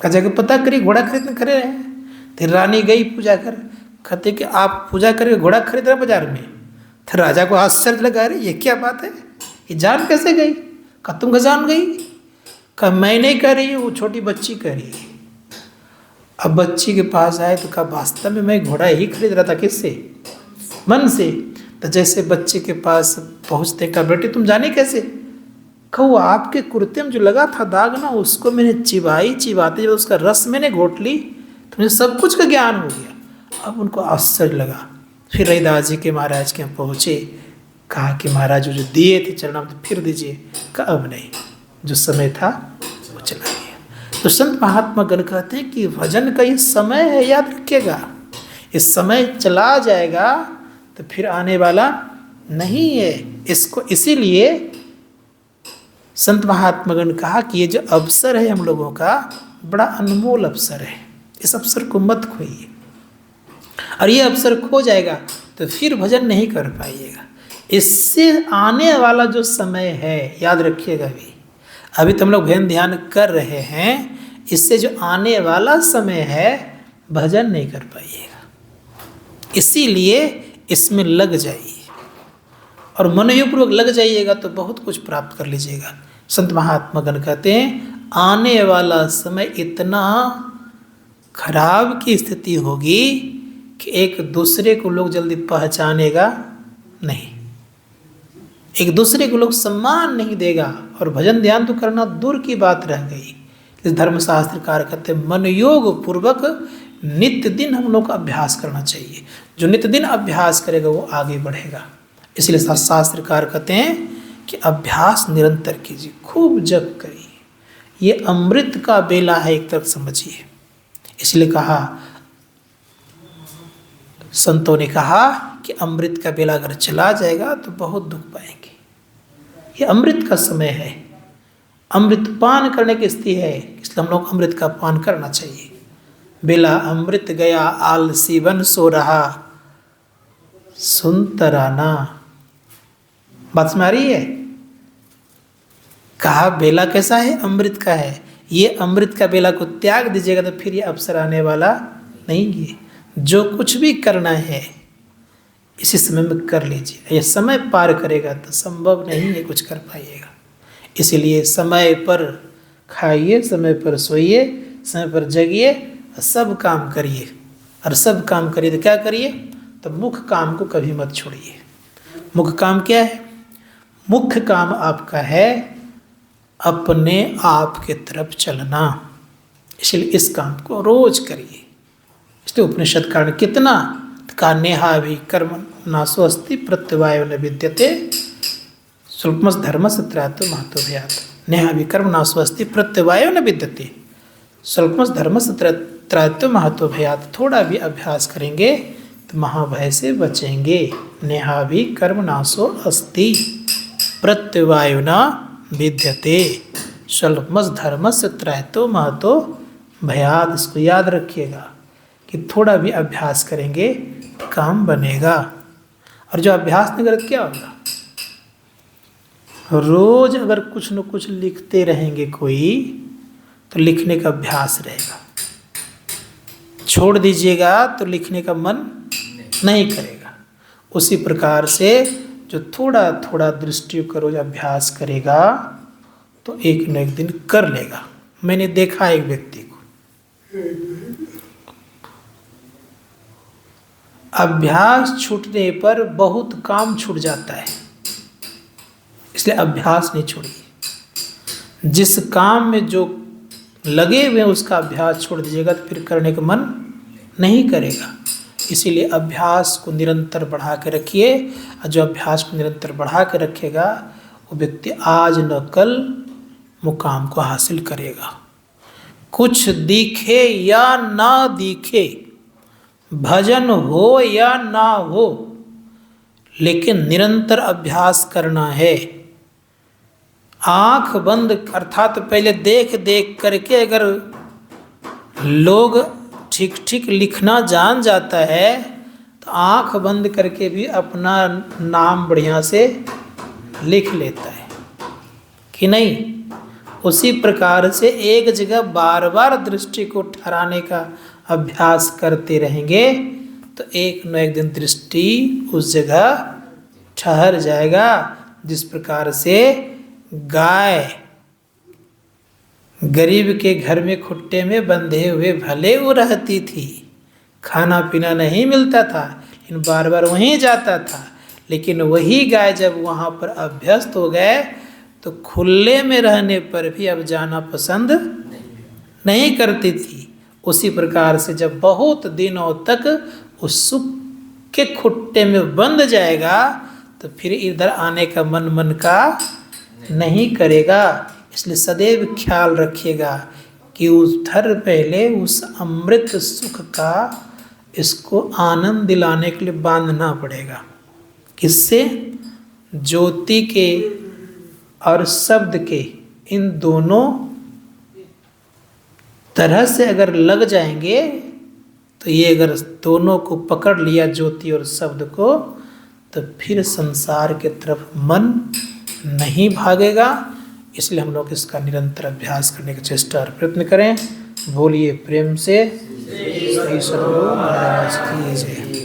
का जाकर पता करिए घोड़ा खरीद रहे हैं। तो रानी गई पूजा कर, कहते कि आप पूजा करके घोड़ा खरीद रहे बाजार में। तो राजा को आश्चर्य लगा, रही ये क्या बात है, ये जान कैसे गई। का तुम जान गई, का मैं नहीं कह रही हूँ, वो छोटी बच्ची कह रही है। अब बच्ची के पास आए तो कहा वास्तव में मैं घोड़ा ही खरीद रहा था, किससे, मन से। तो जैसे बच्चे के पास पहुँचते का बेटे तुम जाने कैसे, कहो आपके कुर्ते में जो लगा था दाग ना, उसको मैंने चिबाते जब उसका रस मैंने घोट ली तो मुझे सब कुछ का ज्ञान हो गया। अब उनको आश्चर्य लगा। फिर रैदास जी के महाराज के यहाँ पहुँचे, कहा कि महाराज जो दिए थे चरणामृत फिर दीजिए। कहा अब नहीं, जो समय था वो चला गया। तो संत महात्मा गण कहते हैं कि भजन का ये समय है, याद रखिएगा, इस समय चला जाएगा तो फिर आने वाला नहीं है। इसको इसीलिए संत महात्मागण कहा कि ये जो अवसर है हम लोगों का बड़ा अनमोल अवसर है, इस अवसर को मत खोइए। और ये अवसर खो जाएगा तो फिर भजन नहीं कर पाइएगा। इससे आने वाला जो समय है याद रखिएगा, अभी तो हम लोग भजन ध्यान कर रहे हैं, इससे जो आने वाला समय है भजन नहीं कर पाइएगा। इसीलिए इसमें लग जाइए और मनोयोगपूर्वक लग जाइएगा तो बहुत कुछ प्राप्त कर लीजिएगा। संत महात्मा गण कहते हैं आने वाला समय इतना खराब की स्थिति होगी कि एक दूसरे को लोग जल्दी पहचानेगा नहीं, एक दूसरे को लोग सम्मान नहीं देगा, और भजन ध्यान तो करना दूर की बात रह गई। इस धर्मशास्त्रकार कहते हैं मनोयोग पूर्वक नित्य दिन हम लोग का अभ्यास करना चाहिए। जो नित्य दिन अभ्यास करेगा वो आगे बढ़ेगा। इसलिए शास्त्रकार कहते हैं कि अभ्यास निरंतर कीजिए, खूब जप करिए। ये अमृत का बेला है, एक तरफ समझिए। इसलिए कहा, संतों ने कहा कि अमृत का बेला अगर चला जाएगा तो बहुत दुख पाएंगे। ये अमृत का समय है, अमृत पान करने की स्थिति है, इसलिए हम लोग अमृत का पान करना चाहिए। बेला अमृत गया आलसी बन सो रहा, सुनता रहना। बात समझ आ रही है? कहा बेला कैसा है? अमृत का है। ये अमृत का बेला को त्याग दीजिएगा तो फिर ये अवसर आने वाला नहीं है। जो कुछ भी करना है इसी समय में कर लीजिए। ये समय पार करेगा तो संभव नहीं है कुछ कर पाइएगा। इसलिए समय पर खाइए, समय पर सोइए, समय पर जगिए, सब काम करिए। और सब काम करिए तो क्या करिए? तो मुख्य काम को कभी मत छोड़िए। मुख्य काम क्या है? मुख्य काम आपका है अपने आप के तरफ चलना। इसलिए इस काम को रोज करिए। इसलिए उपनिषद कारण कितना का नेहा भी कर्म नास्वस्ति प्रत्यवायो न विद्यते स्वल्पमस धर्मस त्रातो महतो भयात। नेहा भी कर्म नास्वस्ति प्रत्यवायो न विद्यते स्वल्पमस धर्मस त्रातो महतो भयात। थोड़ा भी अभ्यास करेंगे तो महाभय से बचेंगे। नेहा भी कर्म नाशो अस्ति प्रत्यवायो न विद्यते स्वल्पमस धर्मस त्रातो महतो भयात। इसको याद रखिएगा कि थोड़ा भी अभ्यास करेंगे तो काम बनेगा। और जो अभ्यास नहीं करेगा क्या होगा? रोज अगर कुछ न कुछ लिखते रहेंगे कोई तो लिखने का अभ्यास रहेगा। छोड़ दीजिएगा तो लिखने का मन नहीं करेगा। उसी प्रकार से जो थोड़ा थोड़ा दृष्टि का रोज अभ्यास करेगा तो एक न एक दिन कर लेगा। मैंने देखा एक व्यक्ति को अभ्यास छूटने पर बहुत काम छूट जाता है। इसलिए अभ्यास नहीं छोड़िए। जिस काम में जो लगे हुए उसका अभ्यास छोड़ दीजिएगा तो फिर करने का मन नहीं करेगा। इसीलिए अभ्यास को निरंतर बढ़ा के रखिए। और जो अभ्यास को निरंतर बढ़ा के रखेगा वो व्यक्ति आज न कल मुकाम को हासिल करेगा। कुछ दिखे या ना दिखे, भजन हो या ना हो, लेकिन निरंतर अभ्यास करना है। आंख बंद अर्थात पहले देख देख करके अगर लोग ठीक ठीक लिखना जान जाता है तो आंख बंद करके भी अपना नाम बढ़िया से लिख लेता है कि नहीं। उसी प्रकार से एक जगह बार बार दृष्टि को ठहराने का अभ्यास करते रहेंगे तो एक न एक दिन दृष्टि उस जगह ठहर जाएगा। जिस प्रकार से गाय गरीब के घर में खुट्टे में बंधे हुए भले वो रहती थी, खाना पीना नहीं मिलता था लेकिन बार बार वहीं जाता था। लेकिन वही गाय जब वहाँ पर अभ्यस्त हो गए तो खुले में रहने पर भी अब जाना पसंद नहीं करती थी। उसी प्रकार से जब बहुत दिनों तक उस सुख के खुट्टे में बंध जाएगा तो फिर इधर आने का मन का नहीं करेगा। इसलिए सदैव ख्याल रखिएगा कि उधर पहले उस अमृत सुख का इसको आनंद दिलाने के लिए बांधना पड़ेगा। किससे? ज्योति के और शब्द के इन दोनों तरह से अगर लग जाएंगे तो ये अगर दोनों को पकड़ लिया ज्योति और शब्द को तो फिर संसार के तरफ मन नहीं भागेगा। इसलिए हम लोग इसका निरंतर अभ्यास करने का चेष्टा और प्रयत्न करें। बोलिए प्रेम से श्री सद्गुरु महाराज की जय।